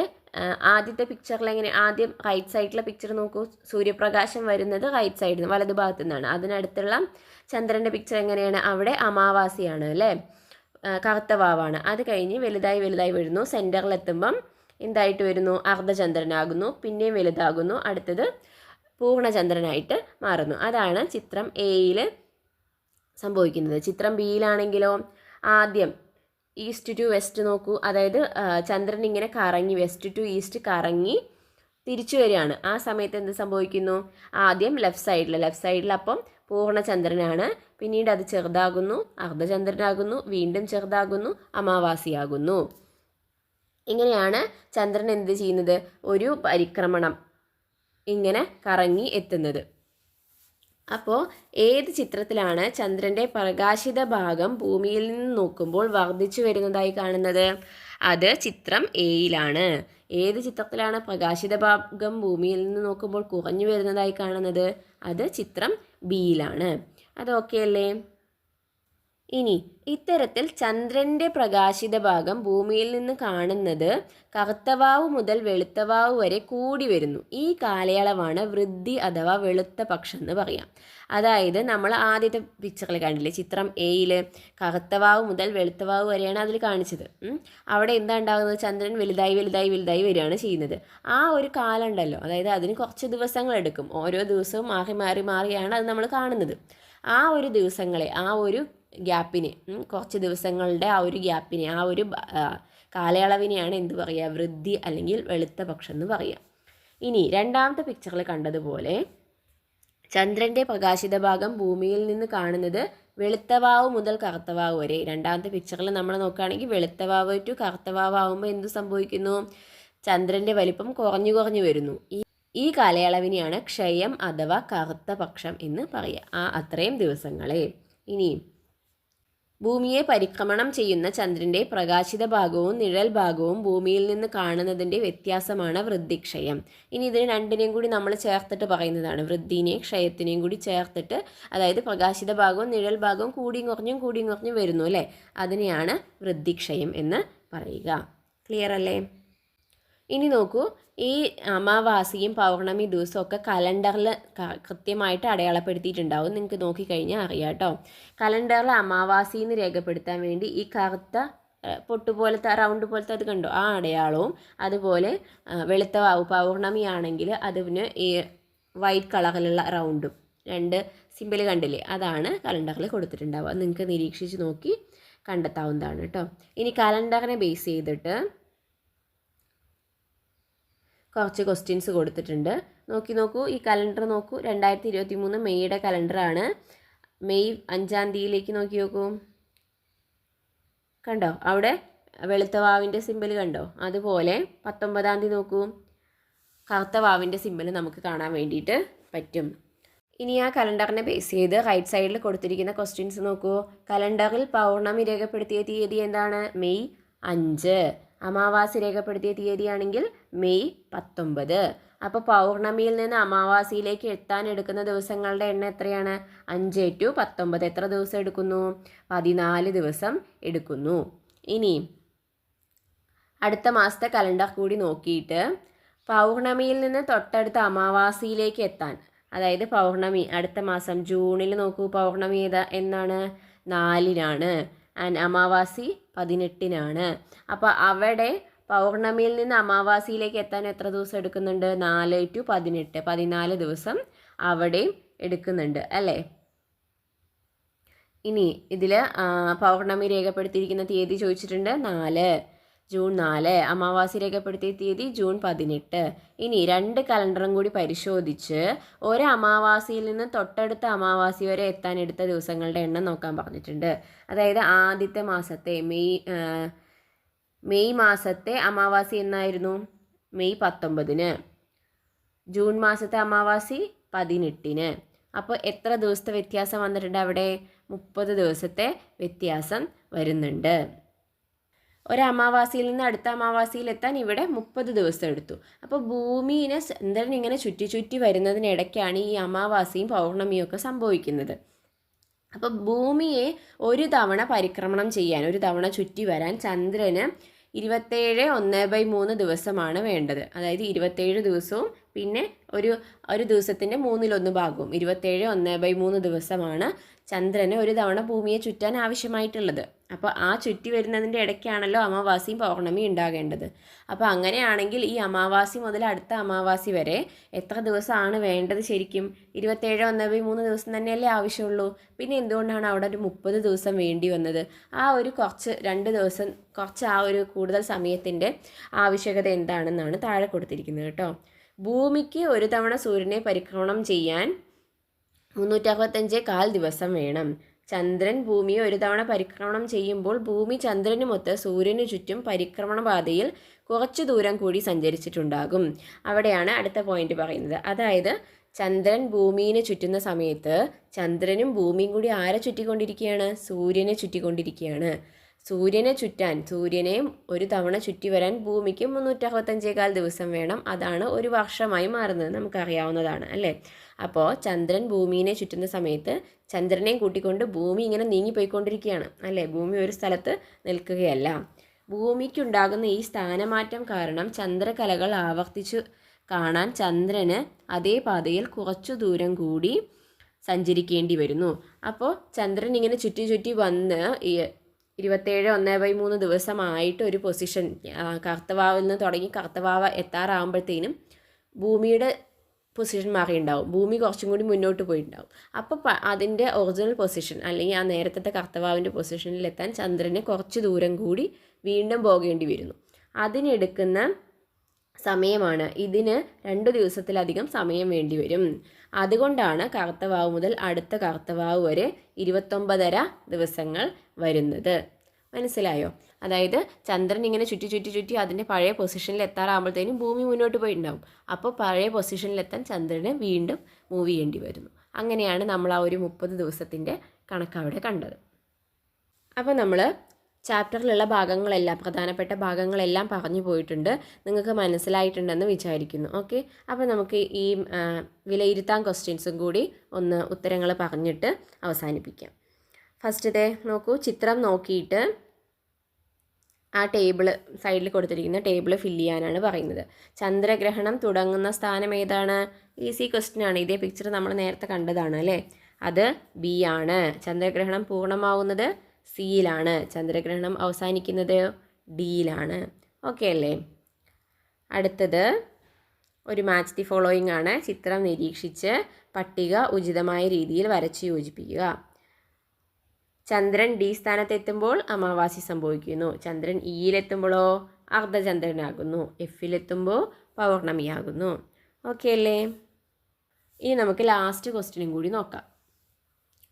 ആദ്യത്തെ പിക്ചറിൽ എങ്ങനെ, ആദ്യം റൈറ്റ് സൈഡിലെ പിക്ചർ നോക്കൂ, സൂര്യപ്രകാശം വരുന്നത് റൈറ്റ് സൈഡിൽ നിന്ന് വലതു ഭാഗത്തു നിന്നാണ്. അതിനടുത്തുള്ള ചന്ദ്രൻ്റെ പിക്ചർ എങ്ങനെയാണ്, അവിടെ അമാവാസിയാണ് അല്ലേ, കറുത്ത വാവാണ്. അത് കഴിഞ്ഞ് വലുതായി വരുന്നു, സെൻറ്ററിലെത്തുമ്പം എന്തായിട്ട് വരുന്നു, അർദ്ധചന്ദ്രനാകുന്നു, പിന്നെയും വലുതാകുന്നു, അടുത്തത് പൂർണ്ണചന്ദ്രനായിട്ട് മാറുന്നു. അതാണ് ചിത്രം എയിൽ സംഭവിക്കുന്നത്. ചിത്രം ബിയിലാണെങ്കിലോ, ആദ്യം ഈസ്റ്റ് ടു വെസ്റ്റ് നോക്കൂ, അതായത് ചന്ദ്രൻ ഇങ്ങനെ കറങ്ങി വെസ്റ്റ് ടു ഈസ്റ്റ് കറങ്ങി തിരിച്ചു വരികയാണ്. ആ സമയത്ത് എന്ത് സംഭവിക്കുന്നു, ആദ്യം ലെഫ്റ്റ് സൈഡിൽ അപ്പം പൂർണ്ണചന്ദ്രനാണ്, പിന്നീട് അത് ചെറുതാകുന്നു, അർദ്ധചന്ദ്രനാകുന്നു, വീണ്ടും ചെറുതാകുന്നു, അമാവാസിയാകുന്നു. ഇങ്ങനെയാണ് ചന്ദ്രൻ എന്ത് ചെയ്യുന്നത്, ഒരു പരിക്രമണം ഇങ്ങനെ കറങ്ങി എത്തുന്നത്. അപ്പോൾ ഏത് ചിത്രത്തിലാണ് ചന്ദ്രൻ്റെ പ്രകാശിത ഭാഗം ഭൂമിയിൽ നിന്ന് നോക്കുമ്പോൾ വർദ്ധിച്ചു വരുന്നതായി കാണുന്നത്, അത് ചിത്രം എയിലാണ്. ഏത് ചിത്രത്തിലാണ് പ്രകാശിത ഭാഗം ഭൂമിയിൽ നിന്ന് നോക്കുമ്പോൾ കുറഞ്ഞു വരുന്നതായി കാണുന്നത്, അത് ചിത്രം ബിയിലാണ്. അത് ഓക്കെ അല്ലേ? ഇനി ഇത്തരത്തിൽ ചന്ദ്രൻ്റെ പ്രകാശിത ഭാഗം ഭൂമിയിൽ നിന്ന് കാണുന്നത് കറുത്തവാവ് മുതൽ വെളുത്തവാവ് വരെ കൂടി വരുന്നു. ഈ കാലയളവാണ് വൃദ്ധി അഥവാ വെളുത്ത പക്ഷം എന്ന് പറയാം. അതായത് നമ്മൾ ആദ്യത്തെ പിക്ചറിൽ കണ്ടില്ലേ, ചിത്രം എയിൽ കറുത്തവാവ് മുതൽ വെളുത്തവാവ് വരെയാണ് അതിൽ കാണിച്ചത്. അവിടെ എന്താ ഉണ്ടാകുന്നത്, ചന്ദ്രൻ വലുതായി വരികയാണ് ചെയ്യുന്നത്. ആ ഒരു കാലം ഉണ്ടല്ലോ, അതായത് അതിന് കുറച്ച് ദിവസങ്ങളെടുക്കും, ഓരോ ദിവസവും മാറിയാണ് അത് നമ്മൾ കാണുന്നത്. ആ ഒരു ദിവസങ്ങളെ, ആ ഒരു ഗ്യാപ്പിനെ, കുറച്ച് ദിവസങ്ങളുടെ ആ ഒരു ഗ്യാപ്പിനെ, ആ ഒരു കാലയളവിനെയാണ് എന്ത് പറയുക, വൃദ്ധി അല്ലെങ്കിൽ വെളുത്ത പക്ഷം എന്ന് പറയുക. ഇനി രണ്ടാമത്തെ പിക്ചറിൽ കണ്ടതുപോലെ ചന്ദ്രൻ്റെ പ്രകാശിത ഭാഗം ഭൂമിയിൽ നിന്ന് കാണുന്നത് വെളുത്തവാവ് മുതൽ കറുത്തവാവ് വരെ. രണ്ടാമത്തെ പിക്ചറിൽ നമ്മൾ നോക്കുകയാണെങ്കിൽ വെളുത്തവാവ് ടു കറുത്തവാവ് ആകുമ്പോൾ എന്ത് സംഭവിക്കുന്നു, ചന്ദ്രൻ്റെ വലിപ്പം കുറഞ്ഞു വരുന്നു. ഈ കാലയളവിനെയാണ് ക്ഷയം അഥവാ കറുത്ത പക്ഷം എന്ന് പറയുക, ആ അത്രയും ദിവസങ്ങളെ. ഇനി ഭൂമിയെ പരിക്രമണം ചെയ്യുന്ന ചന്ദ്രൻ്റെ പ്രകാശിത ഭാഗവും നിഴൽ ഭാഗവും ഭൂമിയിൽ നിന്ന് കാണുന്നതിൻ്റെ വ്യത്യാസമാണ് വൃദ്ധിക്ഷയം. ഇനി ഇതിന് രണ്ടിനെയും കൂടി നമ്മൾ ചേർത്തിട്ട് പറയുന്നതാണ്, വൃദ്ധിനെയും ക്ഷയത്തിനെയും കൂടി ചേർത്തിട്ട്, അതായത് പ്രകാശിത ഭാഗവും നിഴൽ ഭാഗവും കൂടിയും കുറഞ്ഞും വരുന്നു അല്ലേ, അതിനെയാണ് വൃദ്ധിക്ഷയം എന്ന് പറയുക. ക്ലിയർ അല്ലേ? ഇനി നോക്കൂ, ഈ അമാവാസിയും പൗർണമി ദിവസമൊക്കെ കലണ്ടറിൽ കൃത്യമായിട്ട് അടയാളപ്പെടുത്തിയിട്ടുണ്ടാവും. നിങ്ങൾക്ക് നോക്കിക്കഴിഞ്ഞാൽ അറിയാം കേട്ടോ. കലണ്ടറിൽ അമാവാസി എന്ന് രേഖപ്പെടുത്താൻ വേണ്ടി ഈ കറുത്ത പൊട്ടുപോലത്തെ റൗണ്ട് പോലത്തെ അത് കണ്ടോ, ആ അടയാളവും, അതുപോലെ വെളുത്ത പൗർണമി ആണെങ്കിൽ അതിന് ഈ വൈറ്റ് കളറിലുള്ള റൗണ്ടും, 2 സിമ്പിൾ കണ്ടില്ലേ, അതാണ് കലണ്ടറിൽ കൊടുത്തിട്ടുണ്ടാവുക. നിങ്ങൾക്ക് നിരീക്ഷിച്ച് നോക്കി കണ്ടെത്താവുന്നതാണ് കേട്ടോ. ഇനി കലണ്ടറിനെ ബേസ് ചെയ്തിട്ട് കുറച്ച് ക്വസ്റ്റ്യൻസ് കൊടുത്തിട്ടുണ്ട്. നോക്കൂ, ഈ കലണ്ടർ നോക്കൂ, 2023 മെയ്യുടെ കലണ്ടറാണ്. മെയ് 5-ാം തീയതിയിലേക്ക് നോക്കൂ, കണ്ടോ അവിടെ വെളുത്ത വാവിൻ്റെ സിമ്പിൾ കണ്ടോ. അതുപോലെ 19-ാം തീയതി നോക്കൂ, കറുത്ത വാവിൻ്റെ സിമ്പിൾ നമുക്ക് കാണാൻ വേണ്ടിയിട്ട് പറ്റും. ഇനി ആ കലണ്ടറിനെ ബേസ് ചെയ്ത് റൈറ്റ് സൈഡിൽ കൊടുത്തിരിക്കുന്ന ക്വസ്റ്റ്യൻസ് നോക്കൂ. കലണ്ടറിൽ പൗർണമി രേഖപ്പെടുത്തിയ തീയതി എന്താണ്, മെയ് 5. അമാവാസി രേഖപ്പെടുത്തിയ തീയതിയാണെങ്കിൽ മെയ് 19. അപ്പോൾ പൗർണമിയിൽ നിന്ന് അമാവാസിയിലേക്ക് എത്താൻ എടുക്കുന്ന ദിവസങ്ങളുടെ എണ്ണം എത്രയാണ്, 5 to 19. എത്ര ദിവസം എടുക്കുന്നു, 14 ദിവസം എടുക്കുന്നു. ഇനി അടുത്ത മാസത്തെ കലണ്ടർ കൂടി നോക്കിയിട്ട് പൗർണമിയിൽ നിന്ന് തൊട്ടടുത്ത അമാവാസിയിലേക്ക് എത്താൻ, അതായത് പൗർണമി അടുത്ത മാസം ജൂണിൽ നോക്കൂ, പൗർണമി എന്നാണ്, 4-നാണ്. ആൻഡ് അമാവാസി 18-നാണ്. അപ്പോൾ അവിടെ പൗർണമിയിൽ നിന്ന് അമാവാസിയിലേക്ക് എത്താൻ എത്ര ദിവസം എടുക്കുന്നുണ്ട്, 4 to 18, 14 ദിവസം അവിടെയും എടുക്കുന്നുണ്ട് അല്ലേ. ഇനി ഇതിൽ പൗർണമി രേഖപ്പെടുത്തിയിരിക്കുന്ന തീയതി ചോദിച്ചിട്ടുണ്ട്, ജൂൺ 4. അമാവാസി രേഖപ്പെടുത്തിയ തീയതി ജൂൺ 18. ഇനി 2 കലണ്ടറും കൂടി പരിശോധിച്ച് ഒരു അമാവാസിയിൽ നിന്ന് തൊട്ടടുത്ത അമാവാസി വരെ എത്താൻ എടുത്ത ദിവസങ്ങളുടെ എണ്ണം നോക്കാൻ പറഞ്ഞിട്ടുണ്ട്. അതായത് ആദ്യത്തെ മാസത്തെ മെയ് മാസത്തെ അമാവാസി എന്നായിരുന്നു, മെയ് 19. ജൂൺ മാസത്തെ അമാവാസി 18. അപ്പോൾ എത്ര ദിവസത്തെ വ്യത്യാസം വന്നിട്ടുണ്ട് അവിടെ? 30 ദിവസത്തെ വ്യത്യാസം വരുന്നുണ്ട്. ഒരമാവാസിയിൽ നിന്ന് അടുത്ത അമാവാസിയിലെത്താൻ ഇവിടെ 30 ദിവസം എടുത്തു. അപ്പോൾ ഭൂമിയെ ചന്ദ്രൻ ഇങ്ങനെ ചുറ്റി ചുറ്റി വരുന്നതിനിടയ്ക്കാണ് ഈ അമാവാസിയും പൗർണമിയും ഒക്കെ സംഭവിക്കുന്നത്. അപ്പോൾ ഭൂമിയെ ഒരു തവണ പരിക്രമണം ചെയ്യാൻ, ഒരു തവണ ചുറ്റി വരാൻ ചന്ദ്രന് 27 ദിവസമാണ് വേണ്ടത്. അതായത് 27 ദിവസവും പിന്നെ ഒരു ദിവസത്തിൻ്റെ 1/3 ഭാഗവും 27 ദിവസമാണ് ചന്ദ്രന് ഒരു തവണ ഭൂമിയെ ചുറ്റാൻ ആവശ്യമായിട്ടുള്ളത്. അപ്പോൾ ആ ചുറ്റി വരുന്നതിൻ്റെ ഇടയ്ക്കാണല്ലോ അമാവാസിയും പൗർണമിയും ഉണ്ടാകേണ്ടത്. അപ്പോൾ അങ്ങനെയാണെങ്കിൽ ഈ അമാവാസി മുതൽ അടുത്ത അമാവാസി വരെ എത്ര ദിവസമാണ് വേണ്ടത് ശരിക്കും? 27 ദിവസം തന്നെയല്ലേ ആവശ്യമുള്ളൂ. പിന്നെ എന്തുകൊണ്ടാണ് അവിടെ ഒരു 30 ദിവസം വേണ്ടി വന്നത്? ആ ഒരു കൂടുതൽ സമയത്തിൻ്റെ ആവശ്യകത എന്താണെന്നാണ് താഴെ കൊടുത്തിരിക്കുന്നത് കേട്ടോ. ഭൂമിക്ക് ഒരു തവണ സൂര്യനെ പരിക്രമണം ചെയ്യാൻ 365 ദിവസം വേണം. ചന്ദ്രൻ ഭൂമിയെ ഒരു തവണ പരിക്രമണം ചെയ്യുമ്പോൾ ഭൂമി ചന്ദ്രനുമൊത്ത് സൂര്യനു ചുറ്റും പരിക്രമണ പാതയിൽ കുറച്ചു ദൂരം കൂടി സഞ്ചരിച്ചിട്ടുണ്ടാകും. അവിടെയാണ് അടുത്ത പോയിന്റ് പറയുന്നത്. അതായത് ചന്ദ്രൻ ഭൂമിയെ ചുറ്റുന്ന സമയത്ത് ചന്ദ്രനും ഭൂമിയും കൂടി ആരെ ചുറ്റിക്കൊണ്ടിരിക്കുകയാണ്? സൂര്യനെ ചുറ്റിക്കൊണ്ടിരിക്കുകയാണ്. സൂര്യനെയും ഒരു തവണ ചുറ്റി വരാൻ ഭൂമിക്ക് 365 ദിവസം വേണം. അതാണ് ഒരു വർഷമായി മാറുന്നത്, നമുക്കറിയാവുന്നതാണ് അല്ലേ. അപ്പോൾ ചന്ദ്രൻ ഭൂമിയെ ചുറ്റുന്ന സമയത്ത് ചന്ദ്രനെയും കൂട്ടിക്കൊണ്ട് ഭൂമി ഇങ്ങനെ നീങ്ങിപ്പോയിക്കൊണ്ടിരിക്കുകയാണ് അല്ലേ. ഭൂമി ഒരു സ്ഥലത്ത് നിൽക്കുകയല്ല. ഭൂമിക്കുണ്ടാകുന്ന ഈ സ്ഥാനമാറ്റം കാരണം ചന്ദ്രകലകൾ ആവർത്തിച്ചു കാണാൻ ചന്ദ്രന് അതേ പാതയിൽ കുറച്ചു ദൂരം കൂടി സഞ്ചരിക്കേണ്ടി വരുന്നു. അപ്പോൾ ചന്ദ്രൻ ഇങ്ങനെ ചുറ്റി ചുറ്റി വന്ന് 27 ദിവസമായിട്ട് ഒരു പൊസിഷൻ കർത്തവാവിൽ നിന്ന് തുടങ്ങി കർത്തവാവ എത്താറാകുമ്പോഴത്തേനും ഭൂമിയുടെ പൊസിഷൻ മാറിയിട്ടുണ്ടാവും. ഭൂമി കുറച്ചും കൂടി മുന്നോട്ട് പോയിട്ടുണ്ടാവും. അപ്പോൾ അതിൻ്റെ ഒറിജിനൽ പൊസിഷൻ അല്ലെങ്കിൽ ആ നേരത്തെ കർത്തവാവിൻ്റെ പൊസിഷനിലെത്താൻ ചന്ദ്രന് കുറച്ച് ദൂരം കൂടി വീണ്ടും പോകേണ്ടി വരുന്നു. അതിനെടുക്കുന്ന സമയമാണ്. ഇതിന് 2 ദിവസത്തിലധികം സമയം വേണ്ടി വരും. അതുകൊണ്ടാണ് കർത്തവാവ് മുതൽ അടുത്ത കർത്തവാവ് വരെ 29.5 ദിവസങ്ങൾ വരുന്നത്. മനസ്സിലായോ? അതായത് ചന്ദ്രൻ ഇങ്ങനെ ചുറ്റി ചുറ്റി ചുറ്റി അതിൻ്റെ പഴയ പൊസിഷനിൽ എത്താറാകുമ്പോഴത്തേനും ഭൂമി മുന്നോട്ട് പോയിട്ടുണ്ടാവും. അപ്പോൾ പഴയ പൊസിഷനിലെത്താൻ ചന്ദ്രന് വീണ്ടും മൂവ് ചെയ്യേണ്ടി വരുന്നു. അങ്ങനെയാണ് നമ്മൾ ആ ഒരു 30 ദിവസത്തിൻ്റെ കണക്ക് അവിടെ കണ്ടത്. അപ്പോൾ നമ്മൾ ചാപ്റ്ററിലുള്ള ഭാഗങ്ങളെല്ലാം, പ്രധാനപ്പെട്ട ഭാഗങ്ങളെല്ലാം പറഞ്ഞു പോയിട്ടുണ്ട്. നിങ്ങൾക്ക് മനസ്സിലായിട്ടുണ്ടെന്ന് വിചാരിക്കുന്നു. ഓക്കെ, അപ്പോൾ നമുക്ക് ഈ വിലയിരുത്താൻ ക്വസ്റ്റ്യൻസും കൂടി ഒന്ന് ഉത്തരങ്ങൾ പറഞ്ഞിട്ട് അവസാനിപ്പിക്കാം. ഫസ്റ്റത്തെ നോക്കൂ, ചിത്രം നോക്കിയിട്ട് ആ ടേബിൾ സൈഡിൽ കൊടുത്തിരിക്കുന്ന ടേബിൾ ഫില്ല് ചെയ്യാനാണ് പറയുന്നത്. ചന്ദ്രഗ്രഹണം തുടങ്ങുന്ന സ്ഥാനം ഏതാണ്? ഈസി ക്വസ്റ്റ്യൻ ആണ്. ഇതേ പിക്ചർ നമ്മൾ നേരത്തെ കണ്ടതാണ് അല്ലേ. അത് ബി ആണ്. ചന്ദ്രഗ്രഹണം പൂർണ്ണമാവുന്നത് സിയിലാണ്. ചന്ദ്രഗ്രഹണം അവസാനിക്കുന്നത് ഡിയിലാണ്. ഓക്കെ അല്ലേ. അടുത്തത് ഒരു മാച്ച് ദി ഫോളോയിങ് ആണ്. ചിത്രം നിരീക്ഷിച്ച് പട്ടിക ഉചിതമായ രീതിയിൽ വരച്ച് യോജിപ്പിക്കുക. ചന്ദ്രൻ ഡി സ്ഥാനത്തെത്തുമ്പോൾ അമാവാസി സംഭവിക്കുന്നു. ചന്ദ്രൻ ഇയിലെത്തുമ്പോഴോ അർദ്ധചന്ദ്രനാകുന്നു. എഫിലെത്തുമ്പോൾ പൗർണമിയാകുന്നു. ഓക്കെ അല്ലേ. ഇനി നമുക്ക് ലാസ്റ്റ് ക്വസ്റ്റ്യനും കൂടി നോക്കാം.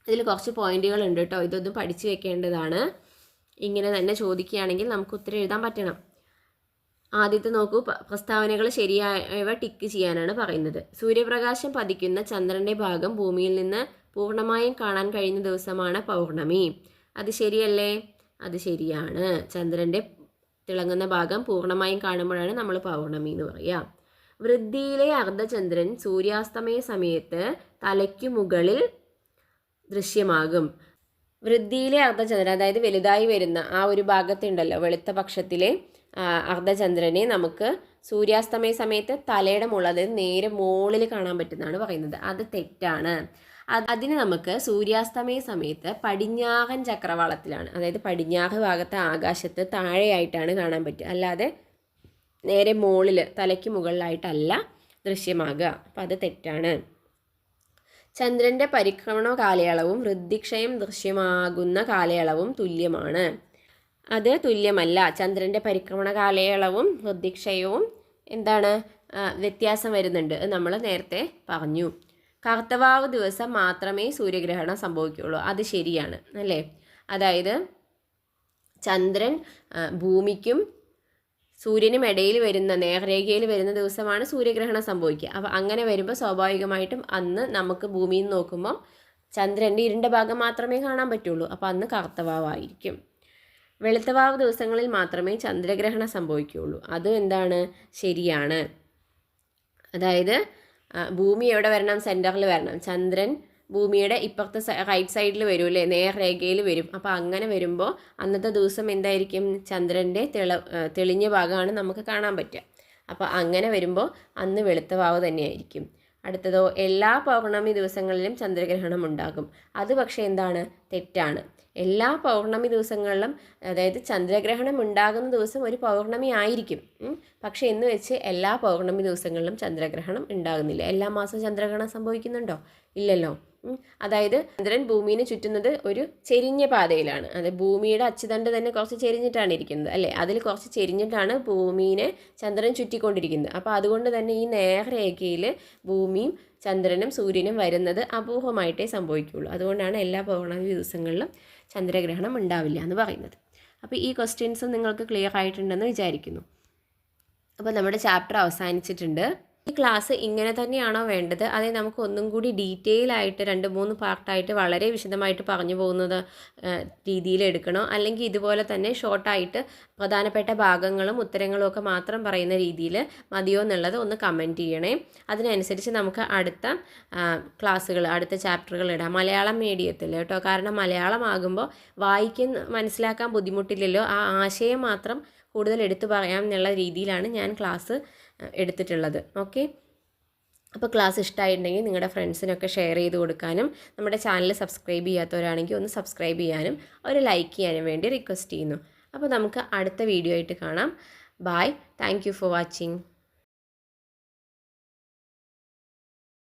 ഇതിൽ കുറച്ച് പോയിന്റുകൾ ഉണ്ട് കേട്ടോ. ഇതൊന്നും പഠിച്ചു വെക്കേണ്ടതാണ്. ഇങ്ങനെ തന്നെ ചോദിക്കുകയാണെങ്കിൽ നമുക്ക് ഉത്തരം എഴുതാൻ പറ്റണം. ആദ്യത്തെ നോക്കൂ, പ്രസ്താവനകൾ ശരിയായവ ടിക്ക് ചെയ്യാനാണ് പറയുന്നത്. സൂര്യപ്രകാശം പതിക്കുന്ന ചന്ദ്രൻ്റെ ഭാഗം ഭൂമിയിൽ നിന്ന് പൂർണ്ണമായും കാണാൻ കഴിയുന്ന ദിവസമാണ് പൗർണമി. അത് ശരിയല്ലേ? അത് ശരിയാണ്. ചന്ദ്രൻ്റെ തിളങ്ങുന്ന ഭാഗം പൂർണ്ണമായും കാണുമ്പോഴാണ് നമ്മൾ പൗർണമി എന്ന് പറയുക. വൃദ്ധിയിലെ അർദ്ധചന്ദ്രൻ സൂര്യാസ്തമയ സമയത്ത് തലയ്ക്കു മുകളിൽ ദൃശ്യമാകും. വൃദ്ധിയിലെ അർദ്ധചന്ദ്രൻ, അതായത് വലുതായി വരുന്ന ആ ഒരു ഭാഗത്തുണ്ടല്ലോ, വെളുത്ത പക്ഷത്തിലെ അർദ്ധചന്ദ്രനെ നമുക്ക് സൂര്യാസ്തമയ സമയത്ത് തലയുടെ മുകളിൽ നേരെ മുകളിൽ കാണാൻ പറ്റുന്നതാണ് പറയുന്നത്. അത് തെറ്റാണ്. അതിന് നമുക്ക് സൂര്യാസ്തമയ സമയത്ത് പടിഞ്ഞാറൻ ചക്രവാളത്തിലാണ്, അതായത് പടിഞ്ഞാറ് ഭാഗത്തെ ആകാശത്ത് താഴെയായിട്ടാണ് കാണാൻ പറ്റുക. അല്ലാതെ നേരെ മുകളിൽ തലയ്ക്ക് മുകളിലായിട്ടല്ല ദൃശ്യമാകുക. അപ്പം അത് തെറ്റാണ്. ചന്ദ്രൻ്റെ പരിക്രമണ കാലയളവും വൃദ്ധിക്ഷയം ദൃശ്യമാകുന്ന കാലയളവും തുല്യമാണ്. അത് തുല്യമല്ല. ചന്ദ്രൻ്റെ പരിക്രമണ കാലയളവും വൃദ്ധിക്ഷയവും എന്താണ്, വ്യത്യാസം വരുന്നുണ്ട്. നമ്മൾ നേരത്തെ പറഞ്ഞു. കർത്തവാവ് ദിവസം മാത്രമേ സൂര്യഗ്രഹണം സംഭവിക്കുകയുള്ളൂ. അത് ശരിയാണ് അല്ലേ. അതായത് ചന്ദ്രൻ ഭൂമിക്കും സൂര്യനും ഇടയിൽ വരുന്ന നേർരേഖയിൽ വരുന്ന ദിവസമാണ് സൂര്യഗ്രഹണം സംഭവിക്കുക. അപ്പോൾ അങ്ങനെ വരുമ്പോൾ സ്വാഭാവികമായിട്ടും അന്ന് നമുക്ക് ഭൂമിയിൽ നിന്ന് നോക്കുമ്പോൾ ചന്ദ്രൻ്റെ ഇരുണ്ട ഭാഗം മാത്രമേ കാണാൻ പറ്റുള്ളൂ. അപ്പോൾ അന്ന് കറുത്തവാവായിരിക്കും. വെളുത്തവാവ് ദിവസങ്ങളിൽ മാത്രമേ ചന്ദ്രഗ്രഹണം സംഭവിക്കുകയുള്ളൂ. അതും എന്താണ്, ശരിയാണ്. അതായത് ഭൂമി എവിടെ വരണം, സെൻറ്ററിൽ വരണം. ചന്ദ്രൻ ഭൂമിയുടെ ഇപ്പുറത്തെ റൈറ്റ് സൈഡിൽ വരും അല്ലേ, നേർരേഖയിൽ വരും. അപ്പോൾ അങ്ങനെ വരുമ്പോൾ അന്നത്തെ ദിവസം എന്തായിരിക്കും, ചന്ദ്രൻ്റെ തെളിഞ്ഞ ഭാഗമാണ് നമുക്ക് കാണാൻ പറ്റുക. അപ്പോൾ അങ്ങനെ വരുമ്പോൾ അന്ന് വെളുത്ത വാവ് തന്നെയായിരിക്കും. അടുത്തതോ, എല്ലാ പൗർണമി ദിവസങ്ങളിലും ചന്ദ്രഗ്രഹണം ഉണ്ടാകും. അത് പക്ഷേ എന്താണ്, തെറ്റാണ്. എല്ലാ പൗർണമി ദിവസങ്ങളിലും, അതായത് ചന്ദ്രഗ്രഹണം ഉണ്ടാകുന്ന ദിവസം ഒരു പൗർണമി ആയിരിക്കും, പക്ഷേ എന്ന് വെച്ച് എല്ലാ പൗർണമി ദിവസങ്ങളിലും ചന്ദ്രഗ്രഹണം ഉണ്ടാകുന്നില്ല. എല്ലാ മാസവും ചന്ദ്രഗ്രഹണം സംഭവിക്കുന്നുണ്ടോ? ഇല്ലല്ലോ. അതായത് ചന്ദ്രൻ ഭൂമിനെ ചുറ്റുന്നത് ഒരു ചെരിഞ്ഞ പാതയിലാണ്. അത് ഭൂമിയുടെ അച്ചുതണ്ട് തന്നെ കുറച്ച് ചെരിഞ്ഞിട്ടാണ് ഇരിക്കുന്നത് അല്ലേ, അതിൽ കുറച്ച് ചെരിഞ്ഞിട്ടാണ് ഭൂമിയെ ചന്ദ്രൻ ചുറ്റിക്കൊണ്ടിരിക്കുന്നത്. അപ്പോൾ അതുകൊണ്ട് തന്നെ ഈ നേർരേഖയിൽ ഭൂമിയും ചന്ദ്രനും സൂര്യനും വരുന്നത് അപൂർവമായിട്ടേ സംഭവിക്കുകയുള്ളൂ. അതുകൊണ്ടാണ് എല്ലാ പൗർണമി ദിവസങ്ങളിലും ചന്ദ്രഗ്രഹണം ഉണ്ടാവില്ല എന്ന് പറയുന്നത്. അപ്പോൾ ഈ ക്വസ്റ്റ്യൻസും നിങ്ങൾക്ക് ക്ലിയർ ആയിട്ടുണ്ടെന്ന് വിചാരിക്കുന്നു. അപ്പോൾ നമ്മുടെ ചാപ്റ്റർ അവസാനിച്ചിട്ടുണ്ട്. ഈ ക്ലാസ് ഇങ്ങനെ തന്നെയാണോ വേണ്ടത്, അതേ നമുക്ക് ഒന്നും കൂടി ഡീറ്റെയിൽ ആയിട്ട് 2-3 പാർട്ടായിട്ട് വളരെ വിശദമായിട്ട് പറഞ്ഞു പോകുന്നത് രീതിയിൽ എടുക്കണോ, അല്ലെങ്കിൽ ഇതുപോലെ തന്നെ ഷോർട്ടായിട്ട് പ്രധാനപ്പെട്ട ഭാഗങ്ങളും ഉത്തരങ്ങളും ഒക്കെ മാത്രം പറയുന്ന രീതിയിൽ മതിയോ എന്നുള്ളത് ഒന്ന് കമൻറ്റ് ചെയ്യണേ. അതിനനുസരിച്ച് നമുക്ക് അടുത്ത ക്ലാസ്സുകൾ, അടുത്ത ചാപ്റ്ററുകൾ ഇടാം. മലയാളം മീഡിയത്തിൽ കേട്ടോ, കാരണം മലയാളമാകുമ്പോൾ മനസ്സിലാക്കാൻ ബുദ്ധിമുട്ടില്ലല്ലോ, ആ ആശയം മാത്രം കൂടുതൽ എടുത്തു പറയാം എന്നുള്ള രീതിയിലാണ് ഞാൻ ക്ലാസ് എടുത്തിട്ടുള്ളത്. ഓക്കെ, അപ്പോൾ ക്ലാസ് ഇഷ്ടമായിട്ടുണ്ടെങ്കിൽ നിങ്ങളുടെ ഫ്രണ്ട്സിനൊക്കെ ഷെയർ ചെയ്ത് കൊടുക്കാനും, നമ്മുടെ ചാനൽ സബ്സ്ക്രൈബ് ചെയ്യാത്തവരാണെങ്കിൽ ഒന്ന് സബ്സ്ക്രൈബ് ചെയ്യാനും ഒരു ലൈക്ക് ചെയ്യാനും വേണ്ടി റിക്വസ്റ്റ് ചെയ്യുന്നു. അപ്പോൾ നമുക്ക് അടുത്ത വീഡിയോ ആയിട്ട് കാണാം. Bye, thank you for watching.